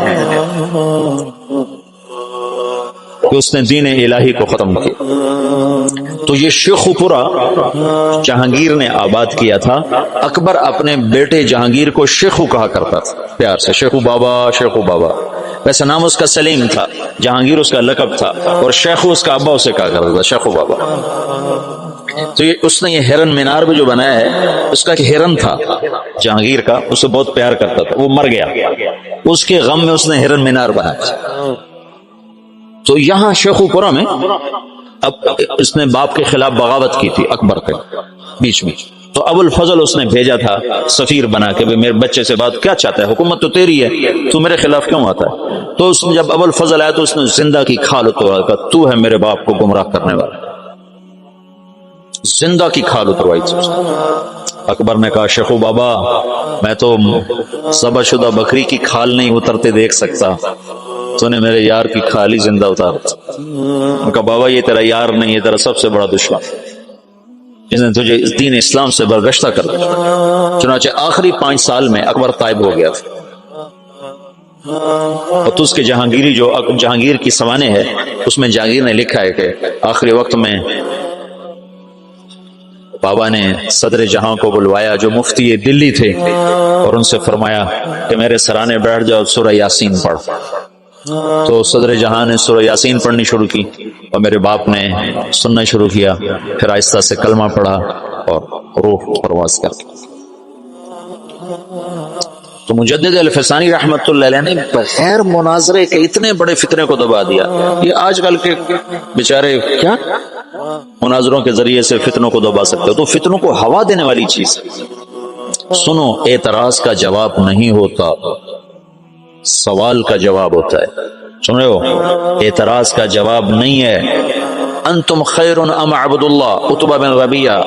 کہ اس نے دین الہی کو ختم کیا. تو یہ شیخو پورہ جہانگیر نے آباد کیا تھا. اکبر اپنے بیٹے جہانگیر کو شیخو کہا کرتا تھا پیار سے، شیخو بابا، شیخو بابا. ویسے نام اس کا سلیم تھا، جہانگیر اس کا لقب تھا، اور شیخو اس کا ابا اسے کہا کرتا تھا، شیخو بابا. تو اس نے یہ ہرن مینار بھی جو بنایا ہے اس کا ایک ہرن تھا جہانگیر کا، اسے بہت پیار کرتا تھا، وہ مر گیا، اس کے غم میں اس نے ہرن مینار بنایا. تو یہاں شیخو پورہ میں اب اس نے باپ کے خلاف بغاوت کی تھی اکبر کے بیچ میں. تو ابو الفضل اس نے بھیجا تھا سفیر بنا کے، میرے بچے سے بات کیا چاہتا ہے، حکومت تو تیری ہے، تو میرے خلاف کیوں آتا ہے؟ تو اس نے جب ابو الفضل آیا تو اس نے زندہ کی کھال اتروائی، کہا تو ہے میرے باپ کو گمراہ کرنے والا، زندہ کی کھال اتروائی تھی اس نے۔ اکبر نے کہا شیخو بابا میں تو ذبح شدہ بکری کی کھال نہیں اترتے دیکھ سکتا، تو نے میرے یار کی کھال ہی زندہ اتار۔ کہا بابا یہ تیرا یار نہیں، یہ تیرا سب سے بڑا دشمن، جس نے تجھے دین اسلام سے برگشتہ کر دیا۔ چنانچہ آخری 5 سال میں اکبر طائب ہو گیا تھا، اور تو اس کے جہانگیری جو جہانگیر کی سوانح ہے اس میں جہانگیر نے لکھا ہے کہ آخری وقت میں بابا نے صدر جہاں کو بلوایا جو مفتی دلی تھے، اور ان سے فرمایا کہ میرے سرانے بیٹھ جاؤ، سورہ یاسین پڑھ۔ تو صدر جہاں نے سورہ یاسین پڑھنی شروع کی، اور میرے باپ نے سننا شروع کیا، پھر آہستہ سے کلمہ پڑھا اور روح پرواز کر گئی۔ تو مجدد الفسانی رحمت اللہ علیہ نے بغیر مناظرے کے اتنے بڑے فتنے کو دبا دیا۔ یہ آج کل کے بیچارے کیا مناظروں کے ذریعے سے فتنوں کو دبا سکتے ہو، تو فتنوں کو ہوا دینے والی چیز ہے۔ سنو، اعتراض کا جواب نہیں ہوتا، سوال کا جواب ہوتا ہے، سن رہے ہو؟ اعتراض کا جواب نہیں ہے۔ انتم خیر ام عبد اللہ، عتبہ بن ربیعہ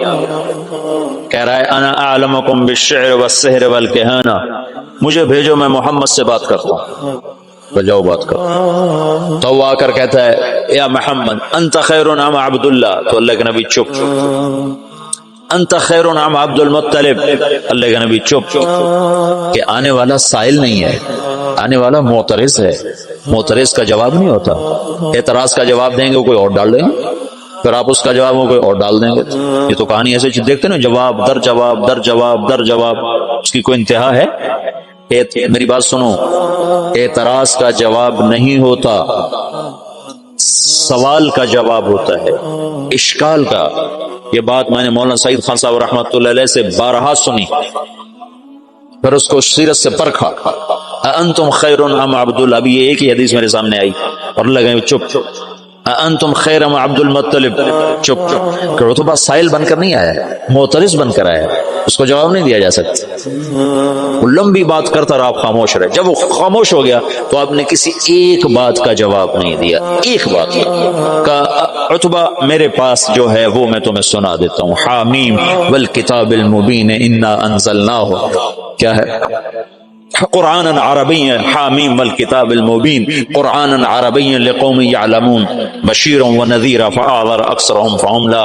کہہ رہا ہے انا اعلمکم بالشعر والسحر والکہانہ، مجھے بھیجو میں محمد سے بات کرتا ہوں، تو جاؤ بات کرو۔ تو وہ آ کر کہتا ہے یا محمد انت خیر ام عبد اللہ، تو اللہ کے نبی چپ۔ انت خیر ام عبد المطلب، اللہ کے نبی چپ۔ کہ آنے والا سائل نہیں ہے، آنے والا معترض ہے، معترض کا جواب نہیں ہوتا۔ اعتراض کا جواب دیں گے وہ کوئی اور ڈال دیں گے، پھر آپ اس کا جواب وہ کوئی اور ڈال دیں گے۔ یہ تو کہانی ایسے دیکھتے نا، جواب در جواب در جواب در جواب، اس کی کوئی انتہا ہے؟ میری بات سنو، اعتراض کا جواب نہیں ہوتا، سوال کا جواب ہوتا ہے، اشکال کا۔ یہ بات میں نے مولانا سعید خان صاحب رحمۃ اللہ علیہ سے بارہا سنی، پھر اس کو سیرت سے پرکھا۔ انتم خیر ام عبد اللہ، ابھی یہ ایک ہی حدیث میرے سامنے آئی اور لگے چپ۔ انتم خیر ام عبد المطلب، چپ چپ۔ کہ رتبہ سائل بن کر نہیں آیا ہے، معترض بن کر آیا ہے، اس کو جواب نہیں دیا جا سکتا۔ وہ لمبی بات کرتا رہا، آپ خاموش رہے۔ جب وہ خاموش ہو گیا تو آپ نے کسی ایک بات کا جواب نہیں دیا، ایک بات کا۔ عتبہ میرے پاس جو ہے وہ میں تمہیں سنا دیتا ہوں، حامیم والکتاب المبین انا انزلناہ، کیا ہے؟ قرآن عربی، حامیم والکتاب المبین، قرآن عربی لقوم یعلمون بشیرا ونذیرا فاعذر اکثرهم فهم لا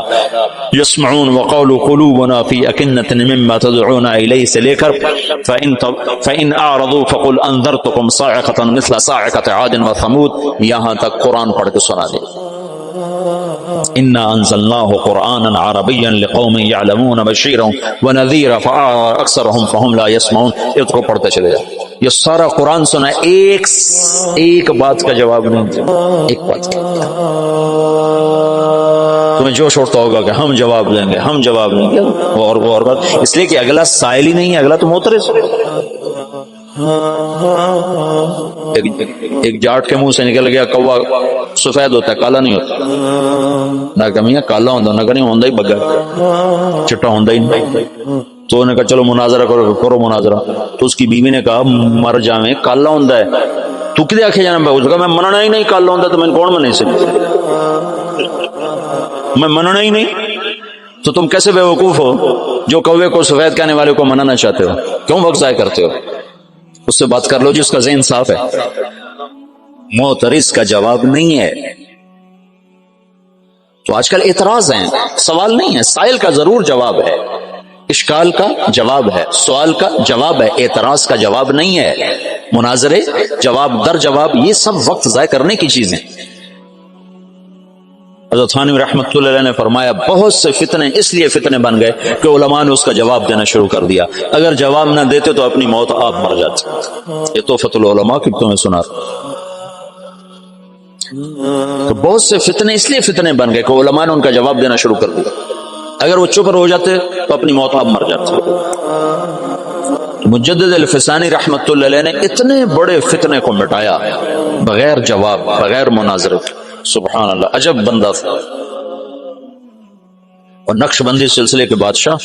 یسمعون وقالوا قلوبنا فی اکنۃ مما تدعون الیہ سے لے کر فإن اعرضوا فقل انذرتکم صاعقۃ مثل صاعقۃ عاد وثمود، یہاں تک قرآن پڑھ کے سنا دے۔ انا انزلناہ قرآنا عربیا لقوم یعلمون بشیرا ونذیرا فاعذر اکثرهم فهم لا یسمعون، اس کو پڑھتے چلے جائے۔ یہ سارا قرآن سنا، ایک بات کا جواب نہیں دیا، ایک بات کا۔ تمہیں جوش اٹھتا ہوگا کہ ہم جواب دیں گے، ہم جواب دیں گے، اور بات، اس لیے کہ اگلا سائل ہی نہیں ہے، اگلا تو معترض۔ ایک جاٹ کے منہ سے نکل گیا کوا سفید ہوتا ہے، کالا نہیں ہوتا، نہ کہ میاں کالا ہوتا، نہ کہ نہیں ہوتا ہی بغیر چٹا ہوتا ہی نہیں۔ تو انہوں نے کہا چلو مناظرہ کرو مناظرہ۔ تو اس کی بیوی نے کہا مر جاویں، کالا ہوتا ہے تو کدے آکھے جانا پہ؟ اس نے کہا میں مننا ہی نہیں، کالا ہوتا تو میں کون منے سے، میں مننا ہی نہیں۔ تو تم کیسے بے وقوف ہو جو کوے کو سفید کہنے والے کو منانا چاہتے ہو؟ کیوں وقت ضائع کرتے ہو؟ اس سے بات کر لو جس کا ذہن صاف ہے۔ معترض کا جواب نہیں ہے۔ تو آج کل اعتراض ہیں، سوال نہیں ہے۔ سائل کا ضرور جواب ہے، اشکال کا جواب ہے، سوال کا جواب ہے، اعتراض کا جواب نہیں ہے۔ مناظرے، جواب در جواب، یہ سب وقت ضائع کرنے کی چیزیں۔ حضرت تھانوی رحمۃ اللہ علیہ نے فرمایا بہت سے فتنے اس لیے فتنے بن گئے کہ علماء نے اس کا جواب دینا شروع کر دیا، اگر جواب نہ دیتے تو اپنی موت آپ مر جاتے۔ یہ تحفۃ العلماء کی تمہیں سنا۔ تو بہت سے فتنے اس لیے فتنے بن گئے کہ علماء نے ان کا جواب دینا شروع کر دیا، اگر وہ چپ ہو جاتے تو اپنی موت آپ مر جاتے۔ مجدد الفسانی رحمۃ اللہ علیہ نے اتنے بڑے فتنے کو مٹایا بغیر جواب، بغیر مناظرے۔ سبحان اللہ، عجب بندہ تھا۔ اور نقش بندی سلسلے کے بادشاہ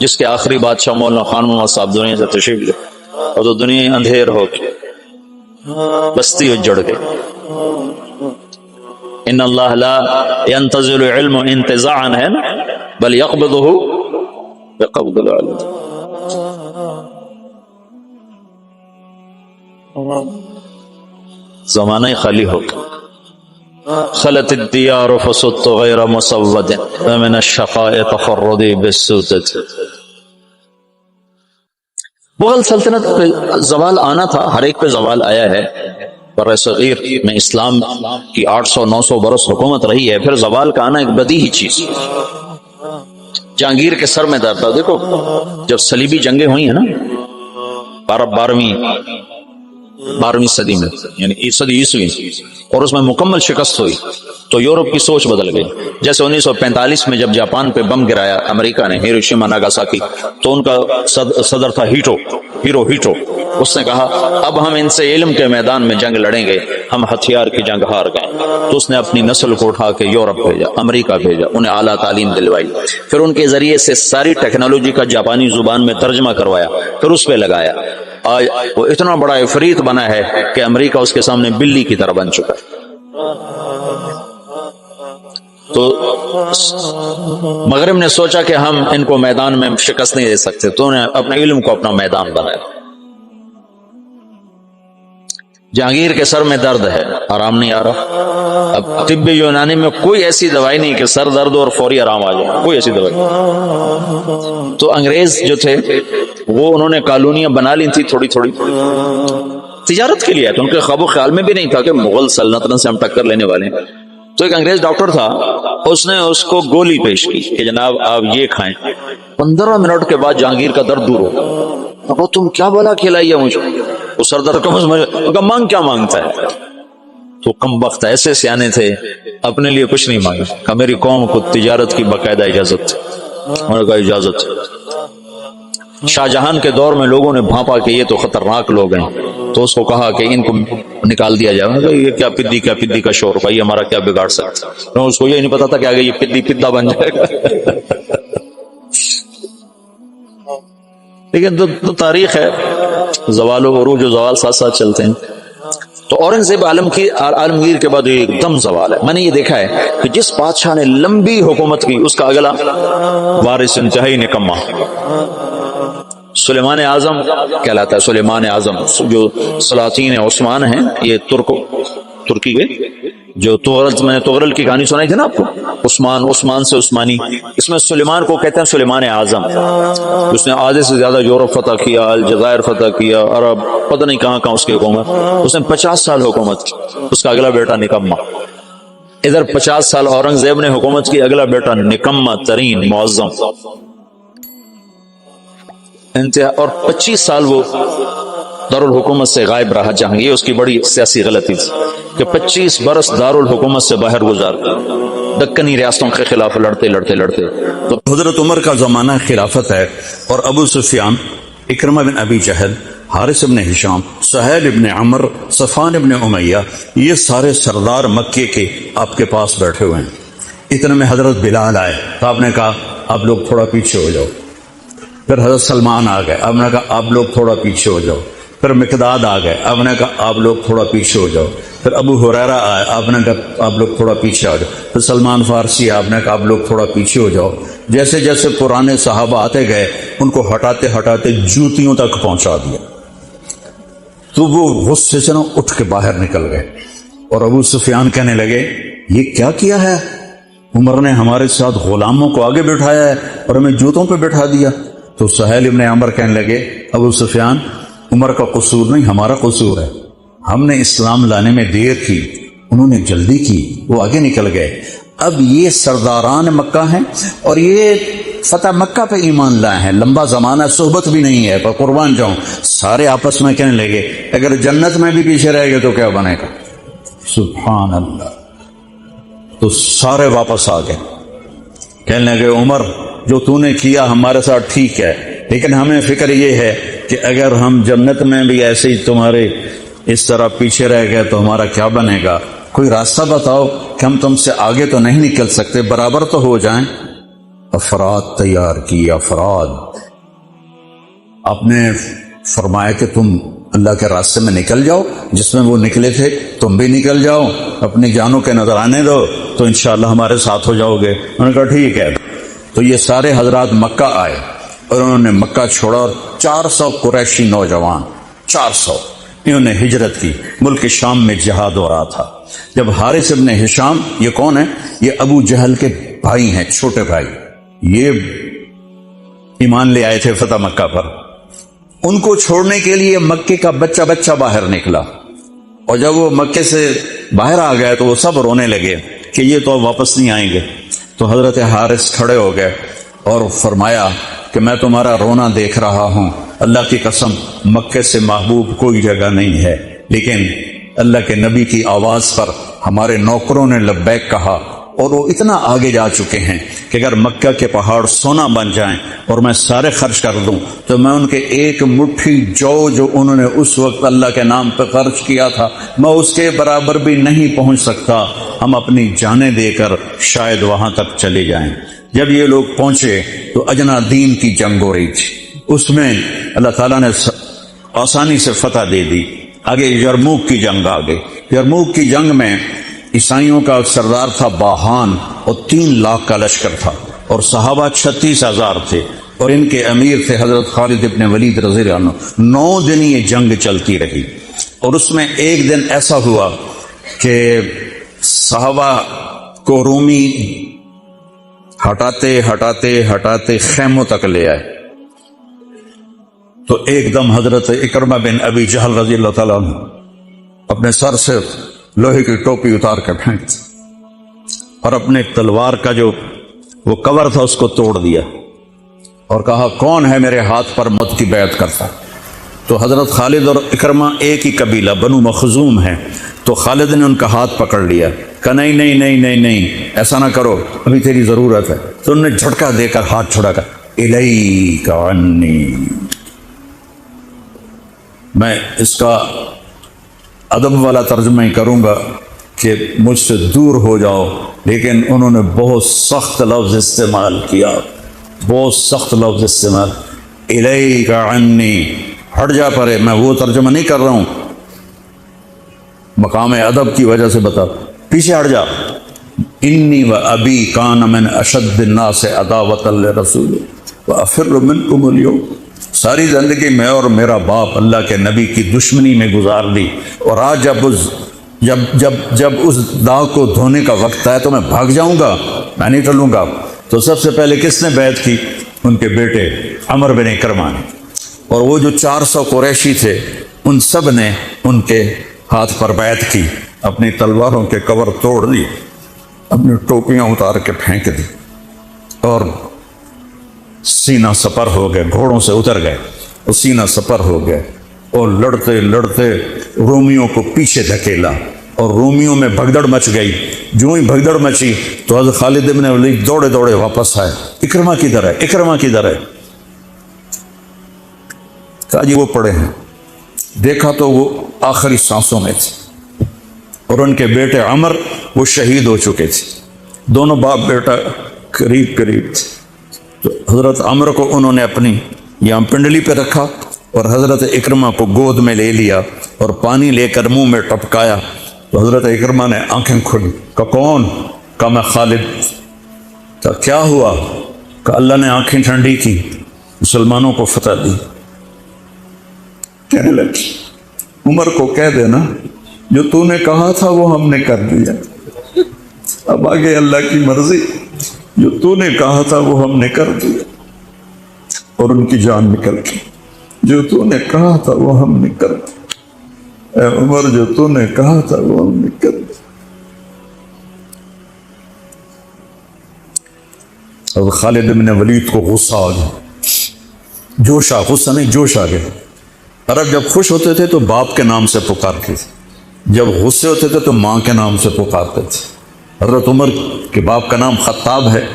جس کے آخری بادشاہ مولانا خان محمد صاحب دنیا سے تشریف لے اور تو دنیا اندھیر ہو کے بستی اجڑ گئی. ان اللہ لا ينتزل علم انتزاعا ہے نا بل يقبضه بقبض العلم. زمانہ خالی ہو گیا. خلت الديار فصدت غير مصود ومن الشقاء تفردي بالسودة. مغل سلطنت پہ زوال آنا تھا، ہر ایک پہ زوال آیا ہے. بر صغیر میں اسلام کی 800-900 برس حکومت رہی ہے، پھر زوال کا آنا ایک بدیہی چیز. جہانگیر کے سر میں درد تھا. دیکھو جب صلیبی جنگیں ہوئی ہیں نا 12ویں صدی میں، یعنی صدی عیسوی، اور اس میں مکمل شکست ہوئی تو یورپ کی سوچ بدل گئی. جیسے 1945 میں جب جاپان پہ بم گرایا امریکہ نے، ہیروشیما ناگاساکی، تو ان کا صدر تھا ہیرو. اس نے کہا اب ہم ان سے علم کے میدان میں جنگ لڑیں گے، ہم ہتھیار کی جنگ ہار گئے. تو اس نے اپنی نسل کو اٹھا کے یورپ بھیجا، امریکہ بھیجا، انہیں اعلیٰ تعلیم دلوائی، پھر ان کے ذریعے سے ساری ٹیکنالوجی کا جاپانی زبان میں ترجمہ کروایا، پھر اس پہ لگایا. آج وہ اتنا بڑا عفریت بنا ہے کہ امریکہ اس کے سامنے بلی کی طرح بن چکا ہے. تو مغرب نے سوچا کہ ہم ان کو میدان میں شکست نہیں دے سکتے، تو انہیں اپنے علم کو اپنا میدان بنایا. جہانگیر کے سر میں درد ہے، آرام نہیں آ رہا. اب طب یونانی میں کوئی ایسی دوائی نہیں کہ سر درد اور فوری آرام آ جائے، کوئی ایسی دوائی. تو انگریز جو تھے وہ انہوں نے کالونیاں بنا لی تھی تھوڑی تھوڑی تجارت کے لیے. تو ان کے خواب و خیال میں بھی نہیں تھا کہ مغل سلطنت سے ہم ٹکر لینے والے ہیں. تو ایک انگریز ڈاکٹر تھا، اس نے اس کو گولی پیش کی کہ جناب آپ یہ کھائیں. 15 منٹ کے بعد جہانگیر کا درد دور ہو. اب تم کیا بلا کھلائی ہے مجھے؟ وہ سر درد کا مانگ کیا مانگتا ہے؟ تو کم وقت ایسے سیانے تھے، اپنے لیے کچھ نہیں مانگا کہ میری قوم کو تجارت کی باقاعدہ اجازت. انہوں نے کہا اجازت. شاہ جہان کے دور میں لوگوں نے بھانپا کہ یہ تو خطرناک لوگ ہیں، تو اس کو کہا کہ ان کو نکال دیا جائے. یہ کیا پدی کا شور، بھائی ہمارا کیا بگاڑ سکتا. اس کو یہ نہیں پتا تھا کہ آگے یہ پدا بن جائے گا. لیکن تو تاریخ ہے، زوال و عروج و زوال ساتھ ساتھ چلتے ہیں. تو اورنگزیب عالمگیر کے بعد ایک دم زوال ہے. میں نے یہ دیکھا ہے کہ جس بادشاہ نے لمبی حکومت کی اس کا اگلا وارث انتہائی نکما. سلیمان اعظم کہلاتا ہے. سلیمان اعظم جو سلاطین عثمان ہیں، یہ ترکی کے جو تغرل، میں نے تغرل کی کہانی سنائی تھی نا آپ کو، عثمان سے عثمانی. اس میں سلیمان کو کہتے ہیں سلیمان اعظم. اس نے آدھے سے زیادہ یورپ فتح کیا، الجزائر فتح کیا، عرب پتہ نہیں کہاں کہاں اس کی حکومت. اس نے 50 سال حکومت کی. اس کا اگلا بیٹا نکما. ادھر 50 سال اورنگزیب نے حکومت کی، اگلا بیٹا نکما ترین معظم انتہا. اور 25 سال وہ دارالحکومت سے غائب رہا جہانگیر. یہ اس کی بڑی سیاسی غلطی تھی کہ 25 برس دارالحکومت سے باہر گزار دکنی ریاستوں کے خلاف لڑتے. تو حضرت عمر کا زمانہ خلافت ہے، اور ابو سفیان، اکرمہ بن ابی جہل، حارث بن ہشام، سہیل بن عمر، صفوان بن امیہ، یہ سارے سردار مکے کے آپ کے پاس بیٹھے ہوئے ہیں. اتنے میں حضرت بلال آئے تو آپ نے کہا آپ لوگ تھوڑا پیچھے ہو جاؤ. پھر حضرت سلمان آ گئے، آپ نے کہا آپ لوگ تھوڑا پیچھے ہو جاؤ. پھر مقداد آ گئے، آپ نے کہا آپ لوگ تھوڑا پیچھے ہو جاؤ. پھر ابو ہریرہ آئے، آپ نے کہا آپ لوگ تھوڑا پیچھے آ جاؤ. پھر سلمان فارسی، آپ نے کہا آپ لوگ تھوڑا پیچھے ہو جاؤ. جیسے جیسے پرانے صحابہ آتے گئے ان کو ہٹاتے جوتیوں تک پہنچا دیا. تو وہ غصے سے نہ اٹھ کے باہر نکل گئے. اور ابو سفیان کہنے لگے یہ کیا کیا ہے؟ عمر نے ہمارے ساتھ غلاموں کو آگے بٹھایا ہے اور ہمیں جوتوں پہ بٹھا دیا. تو سہیل ابن عمر کہنے لگے ابو سفیان، عمر کا قصور نہیں، ہمارا قصور ہے. ہم نے اسلام لانے میں دیر کی، انہوں نے جلدی کی، وہ آگے نکل گئے. اب یہ سرداران مکہ ہیں اور یہ فتح مکہ پہ ایمان لائے ہیں. لمبا زمانہ صحبت بھی نہیں ہے، پر قربان جاؤں. سارے آپس میں کہنے لگے اگر جنت میں بھی پیچھے رہ گئے تو کیا بنے گا؟ سبحان اللہ. تو سارے واپس آ گئے. کہنے لگے عمر جو تو نے کیا ہمارے ساتھ ٹھیک ہے، لیکن ہمیں فکر یہ ہے کہ اگر ہم جنت میں بھی ایسے ہی تمہارے اس طرح پیچھے رہ گئے تو ہمارا کیا بنے گا؟ کوئی راستہ بتاؤ کہ ہم تم سے آگے تو نہیں نکل سکتے، برابر تو ہو جائیں. افراد تیار کیے، افراد. آپ نے فرمایا کہ تم اللہ کے راستے میں نکل جاؤ، جس میں وہ نکلے تھے تم بھی نکل جاؤ، اپنی جانوں کے نذرانے دو تو انشاءاللہ ہمارے ساتھ ہو جاؤ گے. انہوں نے کہا ٹھیک ہے. تو یہ سارے حضرات مکہ آئے اور انہوں نے مکہ چھوڑا، اور 400 قریشی نوجوان، 400 انہوں نے ہجرت کی. ملک شام میں جہاد ہو رہا تھا. جب حارث ابن ہشام، یہ کون ہے؟ یہ ابو جہل کے بھائی ہیں، چھوٹے بھائی. یہ ایمان لے آئے تھے فتح مکہ پر. ان کو چھوڑنے کے لیے مکے کا بچہ بچہ باہر نکلا، اور جب وہ مکے سے باہر آ گئے تو وہ سب رونے لگے کہ یہ تو اب واپس نہیں آئیں گے. تو حضرت حارث کھڑے ہو گئے اور فرمایا کہ میں تمہارا رونا دیکھ رہا ہوں، اللہ کی قسم مکے سے محبوب کوئی جگہ نہیں ہے، لیکن اللہ کے نبی کی آواز پر ہمارے نوکروں نے لبیک کہا، اور وہ اتنا آگے جا چکے ہیں کہ اگر مکہ کے پہاڑ سونا بن جائیں اور میں سارے خرچ کر دوں تو میں ان کے ایک مٹھی جو انہوں نے اس وقت اللہ کے نام پہ خرچ کیا تھا، میں اس کے برابر بھی نہیں پہنچ سکتا. ہم اپنی جانیں دے کر شاید وہاں تک چلے جائیں. جب یہ لوگ پہنچے تو اجنا دین کی جنگ ہو رہی تھی. اس میں اللہ تعالیٰ نے آسانی سے فتح دے دی. آگے یرموک کی جنگ آ گئی. یرموک کی جنگ میں عیسائیوں کا سردار تھا باہان، اور 3 لاکھ کا لشکر تھا، اور صحابہ 36,000 تھے، اور ان کے امیر تھے حضرت خالد ابن ولید رضی اللہ عنہ. 9 دن یہ جنگ چلتی رہی، اور اس میں ایک دن ایسا ہوا کہ صحابہ کو رومی ہٹاتے ہٹاتے ہٹاتے خیموں تک لے آئے. تو ایک دم حضرت اکرمہ بن ابی جہل رضی اللہ تعالیٰ عنہ اپنے سر سے لوہے کی ٹوپی اتار کے پھینک دی، اور اپنے تلوار کا جو وہ کور تھا اس کو توڑ دیا، اور کہا کون ہے میرے ہاتھ پر موت کی بیعت کرتا. تو حضرت خالد اور اکرمہ ایک ہی قبیلہ بنو مخزوم ہے. تو خالد نے ان کا ہاتھ پکڑ لیا، کہا نہیں نہیں نہیں نہیں نہیں ایسا نہ کرو، ابھی تیری ضرورت ہے. تو انہوں نے جھٹکا دے کر ہاتھ چھڑا کر الیک عنی. میں اس کا ادب والا ترجمہ ہی کروں گا کہ مجھ سے دور ہو جاؤ، لیکن انہوں نے بہت سخت لفظ استعمال کیا، بہت سخت لفظ استعمال. الیک عنی، ہٹ جا پرے. میں وہ ترجمہ نہیں کر رہا ہوں، مقام ادب کی وجہ سے بتا، پیچھے ہٹ جا. انی و ابی کان من اشد الناس عداوۃ لرسول وافر منکم اليوم. ساری زندگی میں اور میرا باپ اللہ کے نبی کی دشمنی میں گزار دی، اور آج جب اس داغ کو دھونے کا وقت آئے تو میں بھاگ جاؤں گا، میں نہیں ٹلوں گا. تو سب سے پہلے کس نے بیعت کی؟ ان کے بیٹے عمر بن اکرمہ نے. اور وہ جو 400 قریشی تھے ان سب نے ان کے ہاتھ پر بیعت کی، اپنی تلواروں کے کور توڑ دی، اپنی ٹوپیاں اتار کے پھینک دی، اور سینہ سپر ہو گئے، گھوڑوں سے اتر گئے اور سینہ سپر ہو گئے، اور لڑتے لڑتے رومیوں کو پیچھے دھکیلا، اور رومیوں میں بھگدڑ مچ گئی. جو ہی بھگدڑ مچی تو حضرت خالد ابن ولید دوڑے دوڑے واپس آئے. اکرمہ کدھر ہے؟ اکرمہ کدھر ہے؟ کہا جی وہ پڑے ہیں. دیکھا تو وہ آخری سانسوں میں تھے، اور ان کے بیٹے عمر وہ شہید ہو چکے تھے. دونوں باپ بیٹا قریب قریب تھے. تو حضرت عمر کو انہوں نے اپنی یہاں پنڈلی پہ رکھا، اور حضرت اکرمہ کو گود میں لے لیا اور پانی لے کر منہ میں ٹپکایا. تو حضرت اکرمہ نے آنکھیں کھولی. کہا کون؟ کہا میں خالد. کہا کیا ہوا؟ کہا اللہ نے آنکھیں ٹھنڈی کی، مسلمانوں کو فتح دی. کہنے لگی عمر کو کہہ دینا جو تو نے کہا تھا وہ ہم نے کر دیا، اب آگے اللہ کی مرضی، جو تو نے کہا تھا وہ ہم نے کر دیا. اور ان کی جان نکل گئی. جو تو نے کہا تھا وہ ہم نے کر دیا. اے عمر جو تو نے کہا تھا وہ ہم نے کر دیا. اور خالد بن ولید کو غصہ آ گیا، جوش آ، غصہ نہیں جوش آ گیا. عرب جب خوش ہوتے تھے تو باپ کے نام سے پکارتے تھے، جب غصے ہوتے تھے تو ماں کے نام سے پکارتے تھے. حضرت عمر کے باپ کا نام خطاب ہے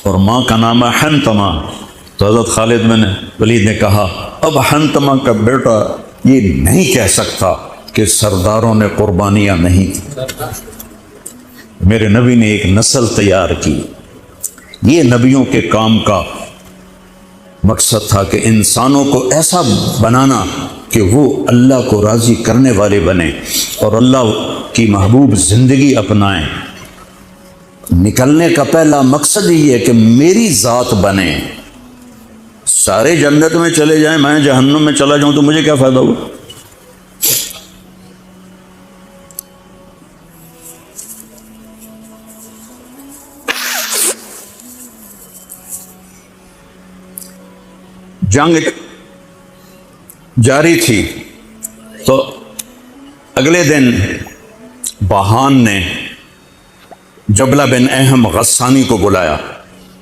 اور ماں کا نام ہے حنتمہ. تو حضرت خالد بن ولید نے کہا اب حنتمہ کا بیٹا یہ نہیں کہہ سکتا کہ سرداروں نے قربانیاں نہیں کی. میرے نبی نے ایک نسل تیار کی، یہ نبیوں کے کام کا مقصد تھا کہ انسانوں کو ایسا بنانا کہ وہ اللہ کو راضی کرنے والے بنیں اور اللہ کی محبوب زندگی اپنائیں۔ نکلنے کا پہلا مقصد ہی ہے کہ میری ذات بنے۔ سارے جنت میں چلے جائیں، میں جہنم میں چلا جاؤں تو مجھے کیا فائدہ ہوا؟ جنگ جاری تھی تو اگلے دن باہان نے جبلہ بن اہم غسانی کو بلایا۔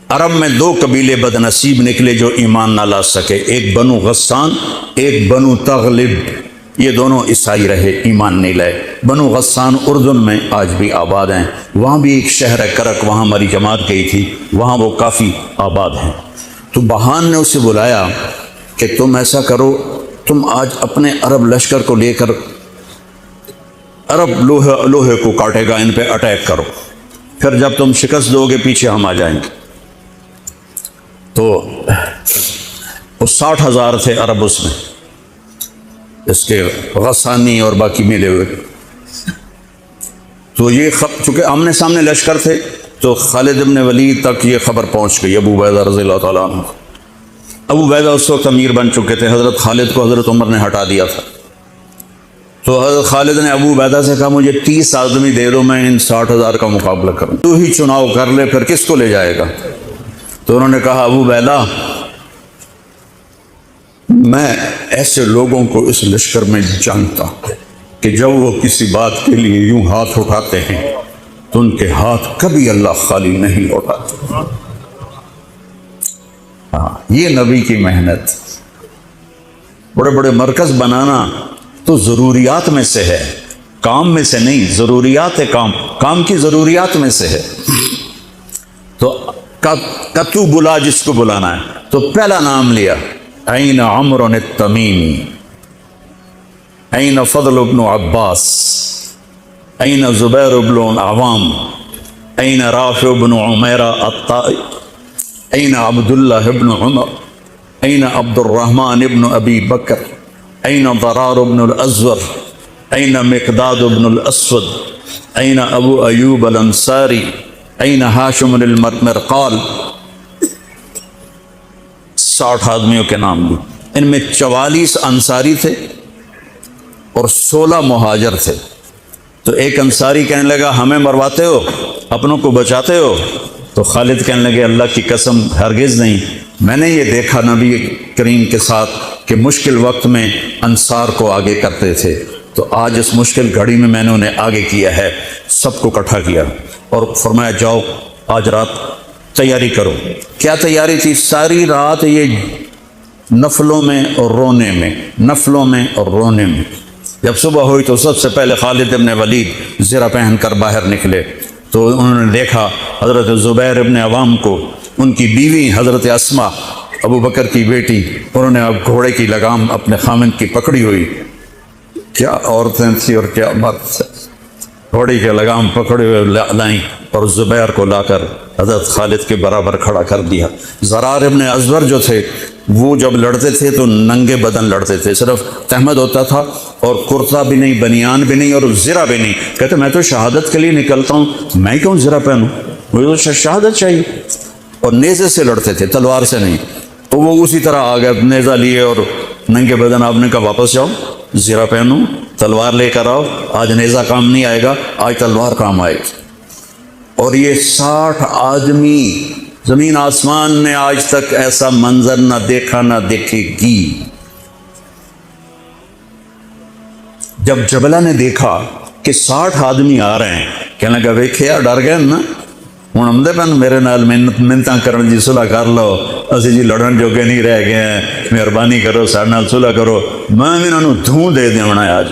عرب میں دو قبیلے بد نصیب نکلے جو ایمان نہ لا سکے، ایک بنو غسان، ایک بنو تغلب۔ یہ دونوں عیسائی رہے، ایمان نہیں لائے۔ بنو غسان اردن میں آج بھی آباد ہیں، وہاں بھی ایک شہر ہے کرک، وہاں ہماری جماعت گئی تھی، وہاں وہ کافی آباد ہیں۔ تو بہان نے اسے بلایا کہ تم ایسا کرو، تم آج اپنے عرب لشکر کو لے کر عرب لوہے کو کاٹے گا، ان پہ اٹیک کرو، پھر جب تم شکست دو گے پیچھے ہم آ جائیں گے۔ تو وہ 60,000 تھے عرب اس میں، اس کے غسانی اور باقی ملے ہوئے۔ تو یہ چونکہ آمنے سامنے لشکر تھے تو خالد بن ولید تک یہ خبر پہنچ گئی، ابو عبیدہ رضی اللہ تعالیٰ عنہ۔ ابو عبیدہ اس وقت امیر بن چکے تھے، حضرت خالد کو حضرت عمر نے ہٹا دیا تھا۔ تو حضرت خالد نے ابو عبیدہ سے کہا مجھے 30 آدمی دے دو، میں ان 60,000 کا مقابلہ کروں، تو ہی چناؤ کر لے، پھر کس کو لے جائے گا؟ تو انہوں نے کہا ابو عبیدہ میں ایسے لوگوں کو اس لشکر میں جانتا ہوں کہ جب وہ کسی بات کے لیے یوں ہاتھ اٹھاتے ہیں تو ان کے ہاتھ کبھی اللہ خالی نہیں لوٹاتے۔ ہاں، یہ نبی کی محنت۔ بڑے بڑے مرکز بنانا تو ضروریات میں سے ہے، کام میں سے نہیں، ضروریات ہے، کام کی ضروریات میں سے ہے۔ تو تو بلا جس کو بلانا ہے، تو پہلا نام لیا، این عمر التمیمی، این فضل بن عباس، این زبیر بن عوام، این رافع بن عمیرہ الطائی، این عبداللہ بن عمر، این عبد الرحمن بن ابی بکر، این ضرار بن الازور، این مقداد بن الاسود، این ابو ایوب الانصاری، این ہاشم المرقال۔ 60 آدمیوں کے نام بھی، ان میں 44 انصاری تھے اور 16 مہاجر تھے۔ تو ایک انصاری کہنے لگا ہمیں مرواتے ہو، اپنوں کو بچاتے ہو؟ تو خالد کہنے لگے اللہ کی قسم ہرگز نہیں، میں نے یہ دیکھا نبی کریم کے ساتھ کہ مشکل وقت میں انصار کو آگے کرتے تھے، تو آج اس مشکل گھڑی میں نے انہیں آگے کیا ہے، سب کو اکٹھا کیا اور فرمایا جاؤ آج رات تیاری کرو۔ کیا تیاری تھی؟ ساری رات یہ نفلوں میں اور رونے میں، نفلوں میں اور رونے میں۔ جب صبح ہوئی تو سب سے پہلے خالد بن ولید زرہ پہن کر باہر نکلے، تو انہوں نے دیکھا حضرت زبیر ابن عوام کو، ان کی بیوی حضرت اسما ابو بکر کی بیٹی، انہوں نے اب گھوڑے کی لگام اپنے خامند کی پکڑی ہوئی۔ کیا عورتیں تھیں اور کیا مرد تھے، گھوڑے کی لگام پکڑے ہوئے لائیں اور زبیر کو لا کر حضرت خالد کے برابر کھڑا کر دیا۔ زرار ابن ازور جو تھے وہ جب لڑتے تھے تو ننگے بدن لڑتے تھے، صرف تہمد ہوتا تھا اور کرتا بھی نہیں، بنیان بھی نہیں اور زرہ بھی نہیں۔ کہتے میں تو شہادت کے لیے نکلتا ہوں، میں کیوں زرہ پہنوں، مجھے تو شہادت چاہیے۔ اور نیزے سے لڑتے تھے، تلوار سے نہیں۔ تو وہ اسی طرح آ گئے، نیزہ لیے اور ننگے بدن۔ آپ نے کہا واپس جاؤ، زرہ پہنو، تلوار لے کر آؤ، آج نیزہ کام نہیں آئے گا، آج تلوار کام آئے گی۔ اور یہ 60 آدمی، زمین آسمان نے آج تک ایسا منظر نہ دیکھا نہ دیکھے گی۔ جب جبلہ نے دیکھا کہ 60 آدمی آ رہے ہیں، کہنے لگا ویکھیا ڈر گئے نا، ہوں آمدے پن میرے نال منتاں کرن جی صلح کر لو، اسی جی لڑن جوگے نہیں رہ گئے ہیں، مہربانی کرو سارے نال صلح کرو، میں بھی انہوں دھوں دے دیونا ہے۔ آج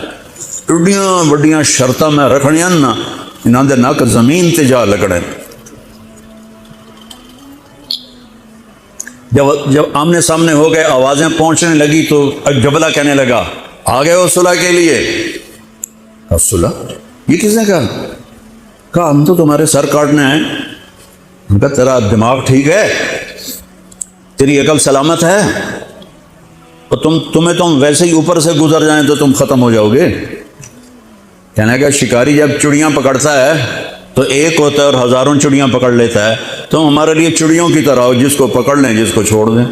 ایڈیاں وڈیاں شرطاں میں رکھنیاں نا، انہاں دے نک زمین تے جا لگڑے۔ جب آمنے سامنے ہو گئے، آوازیں پہنچنے لگی تو جبلہ کہنے لگا آ گئے ہو صلح کے لیے؟ صلح؟ یہ کس نے کہا؟ ہم تو تمہارے سر کاٹنے آئے، ان کا تیرا دماغ ٹھیک ہے؟ تیری عقل سلامت ہے؟ تو تمہیں تم ویسے ہی اوپر سے گزر جائیں تو تم ختم ہو جاؤ گے۔ کہنے کا شکاری جب چڑیاں پکڑتا ہے تو ایک ہوتا ہے اور ہزاروں چڑیاں پکڑ لیتا ہے، تو ہمارے لیے چڑیوں کی طرح ہو، جس کو پکڑ لیں جس کو چھوڑ دیں۔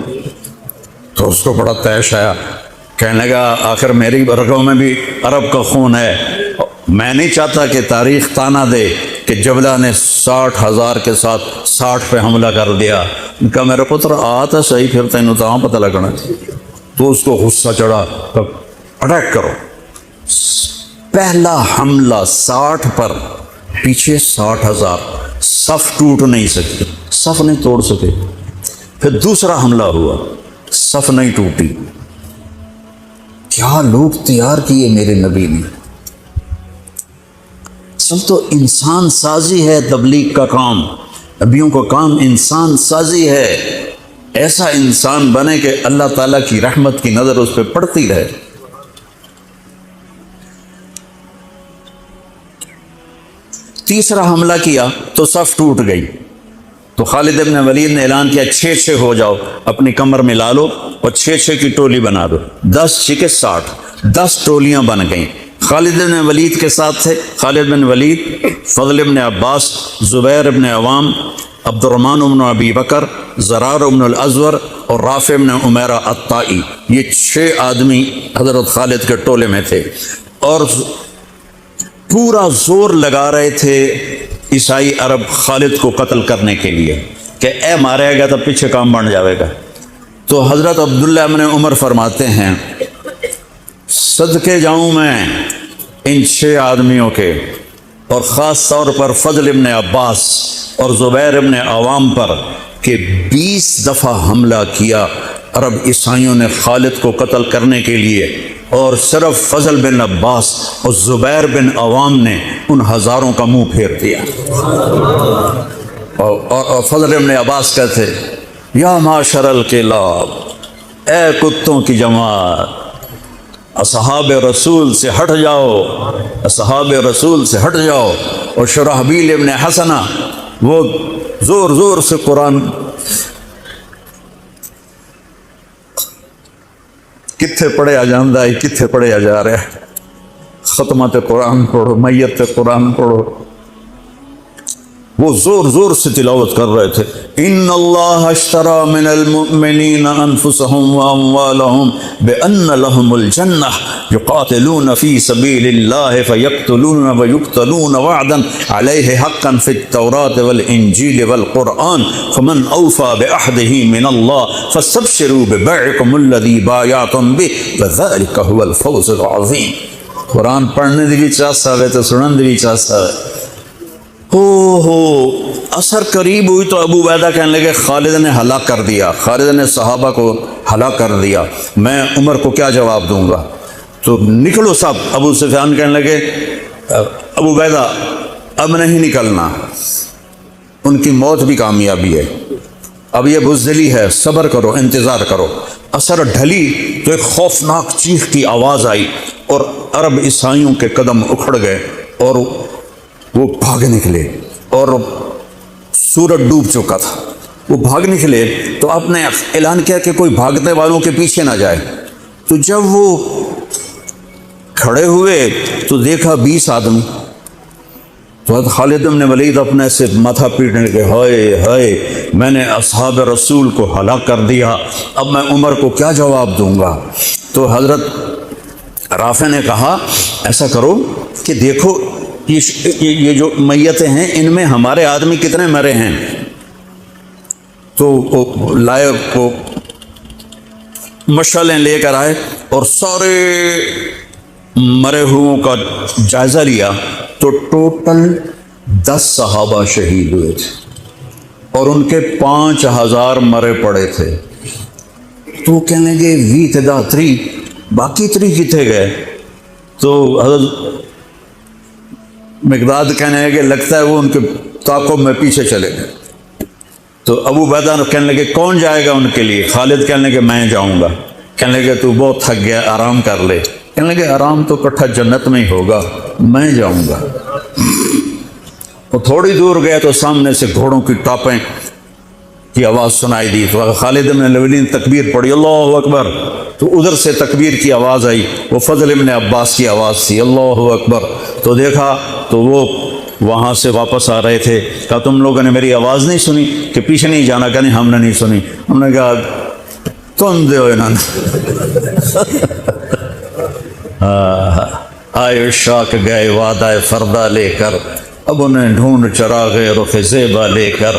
تو اس کو بڑا طیش آیا، کہنے لگا آخر میری رگوں میں بھی عرب کا خون ہے، میں نہیں چاہتا کہ تاریخ تانا دے کہ جبلہ نے 60,000 کے ساتھ 60 پہ حملہ کر دیا۔ ان کا میرا پتر آتا صحیح، پھر تینوں تو پتہ لگنا۔ تو اس کو غصہ چڑھا، اٹیک کرو۔ پہلا حملہ 60 پر، پیچھے 60,000، صف ٹوٹ نہیں سکی، صف نہیں توڑ سکے۔ پھر دوسرا حملہ ہوا، صف نہیں ٹوٹی۔ کیا لوگ تیار کیے میرے نبی نے۔ اصل تو انسان سازی ہے تبلیغ کا کام، نبیوں کا کام انسان سازی ہے۔ ایسا انسان بنے کہ اللہ تعالیٰ کی رحمت کی نظر اس پہ پڑتی رہے۔ تیسرا حملہ کیا تو صف ٹوٹ گئی، تو خالد ابن ولید نے اعلان کیا 6 ہوو جاؤ، اپنی کمر میں لا لو اور 6 کی ٹولی بنا دو۔ 10 6 60، 10 ٹولیاں بن گئیں۔ خالد بن ولید کے ساتھ تھے خالد بن ولید، فضل بن عباس، زبیر بن عوام، عبد الرحمن بن ابی بکر، زرار بن الازور اور رافع بن عمیرہ الطائی۔ یہ 6 آدمی حضرت خالد کے ٹولے میں تھے، اور پورا زور لگا رہے تھے عیسائی عرب خالد کو قتل کرنے کے لیے کہ اے مارے گا تو پیچھے کام بن جاوے گا۔ تو حضرت عبداللہ بن عمر فرماتے ہیں صدقے جاؤں میں ان 6 آدمیوں کے، اور خاص طور پر فضل بن عباس اور زبیر بن عوام پر، کہ 20 دفعہ حملہ کیا عرب عیسائیوں نے خالد کو قتل کرنے کے لیے، اور صرف فضل بن عباس اور زبیر بن عوام نے ان ہزاروں کا منہ پھیر دیا۔ اور فضل بن عباس کہتے یا معاشر الکلاب، اے کتوں کی جماعت، اصحاب رسول سے ہٹ جاؤ، اصحاب رسول سے ہٹ جاؤ۔ اور شرحبیل ابن حسنہ وہ زور زور سے قرآن کتھے پڑھیا جاندہ ہے، کتھے پڑھیا جا رہا ہے، ختمت قرآن پڑھو، میت قرآن پڑھو۔ وہ زور زور سے تلاوت کر رہے تھے ان اللہ اشترى من المؤمنین انفسهم واموالهم بان لهم الجنہ یقاتلون فی سبیل اللہ فیقتلون ویقتلون وعدا علیہ حقا فی التوراة والانجیل والقرآن فمن اوفى بعہدہ من اللہ فاستبشروا ببیعکم الذی بایعتم بہ وذلک هو الفوز العظیم۔ قرآن پڑھنے دی بھی چاہتا ہے تو سنن دی بھی چاہتا ہے۔ ہو اثر قریب ہوئی تو ابو عبیدہ کہنے لگے خالد نے ہلاک کر دیا، خالد نے صحابہ کو ہلاک کر دیا، میں عمر کو کیا جواب دوں گا؟ تو نکلو سب۔ ابو سفیان کہنے لگے ابو عبیدہ اب نہیں نکلنا، ان کی موت بھی کامیابی ہے، اب یہ بزدلی ہے، صبر کرو، انتظار کرو۔ اثر ڈھلی تو ایک خوفناک چیخ کی آواز آئی اور عرب عیسائیوں کے قدم اکھڑ گئے اور وہ بھاگ نکلے، اور سورج ڈوب چکا تھا۔ وہ بھاگ نکلے تو آپ نے اعلان کیا کہ کوئی بھاگنے والوں کے پیچھے نہ جائے۔ تو جب وہ کھڑے ہوئے تو دیکھا 20 آدمی۔ تو حضرت خالد بن ولید اپنے سے ماتھا پیٹنے لگے، ہائے ہائے میں نے اصحاب رسول کو ہلاک کر دیا، اب میں عمر کو کیا جواب دوں گا؟ تو حضرت رافع نے کہا ایسا کرو کہ دیکھو یہ جو میتیں ہیں ان میں ہمارے آدمی کتنے مرے ہیں۔ تو وہ لائے، وہ مشعلیں لے کر آئے اور سارے مرے ہوئوں کا جائزہ لیا، تو ٹوٹل 10 صحابہ شہید ہوئے تھے اور ان کے 5000 مرے پڑے تھے۔ تو کہنے لگے وی تدا 3، باقی 3 کتنے گئے؟ تو حضرت مقداد کہنے لگے لگتا ہے وہ ان کے تعاقب میں پیچھے چلے گئے۔ تو ابو عبیدہ کہنے لگے کون جائے گا ان کے لیے؟ خالد کہنے لگے میں جاؤں گا۔ کہنے لگے تو بہت تھک گیا، آرام کر لے۔ کہنے لگے آرام تو کٹھا جنت میں ہی ہوگا، میں جاؤں گا۔ وہ تھوڑی دور گئے تو سامنے سے گھوڑوں کی ٹاپیں کی آواز سنائی دی، تو خالد بن الولید نے تکبیر پڑھی اللہ اکبر، تو ادھر سے تکبیر کی آواز آئی، وہ فضل بن عباس کی آواز تھی اللہ اکبر، تو دیکھا تو وہ وہاں سے واپس آ رہے تھے، کہا تم لوگوں نے میری آواز نہیں سنی کہ پیچھے نہیں جانا؟ کہ نہیں ہم نے نہیں سنی۔ ہم نے کہا تم دے آئے شاک گئے وعدہ فردہ لے کر، اب انہیں ڈھونڈ چراغ رخ زیبا لے کر۔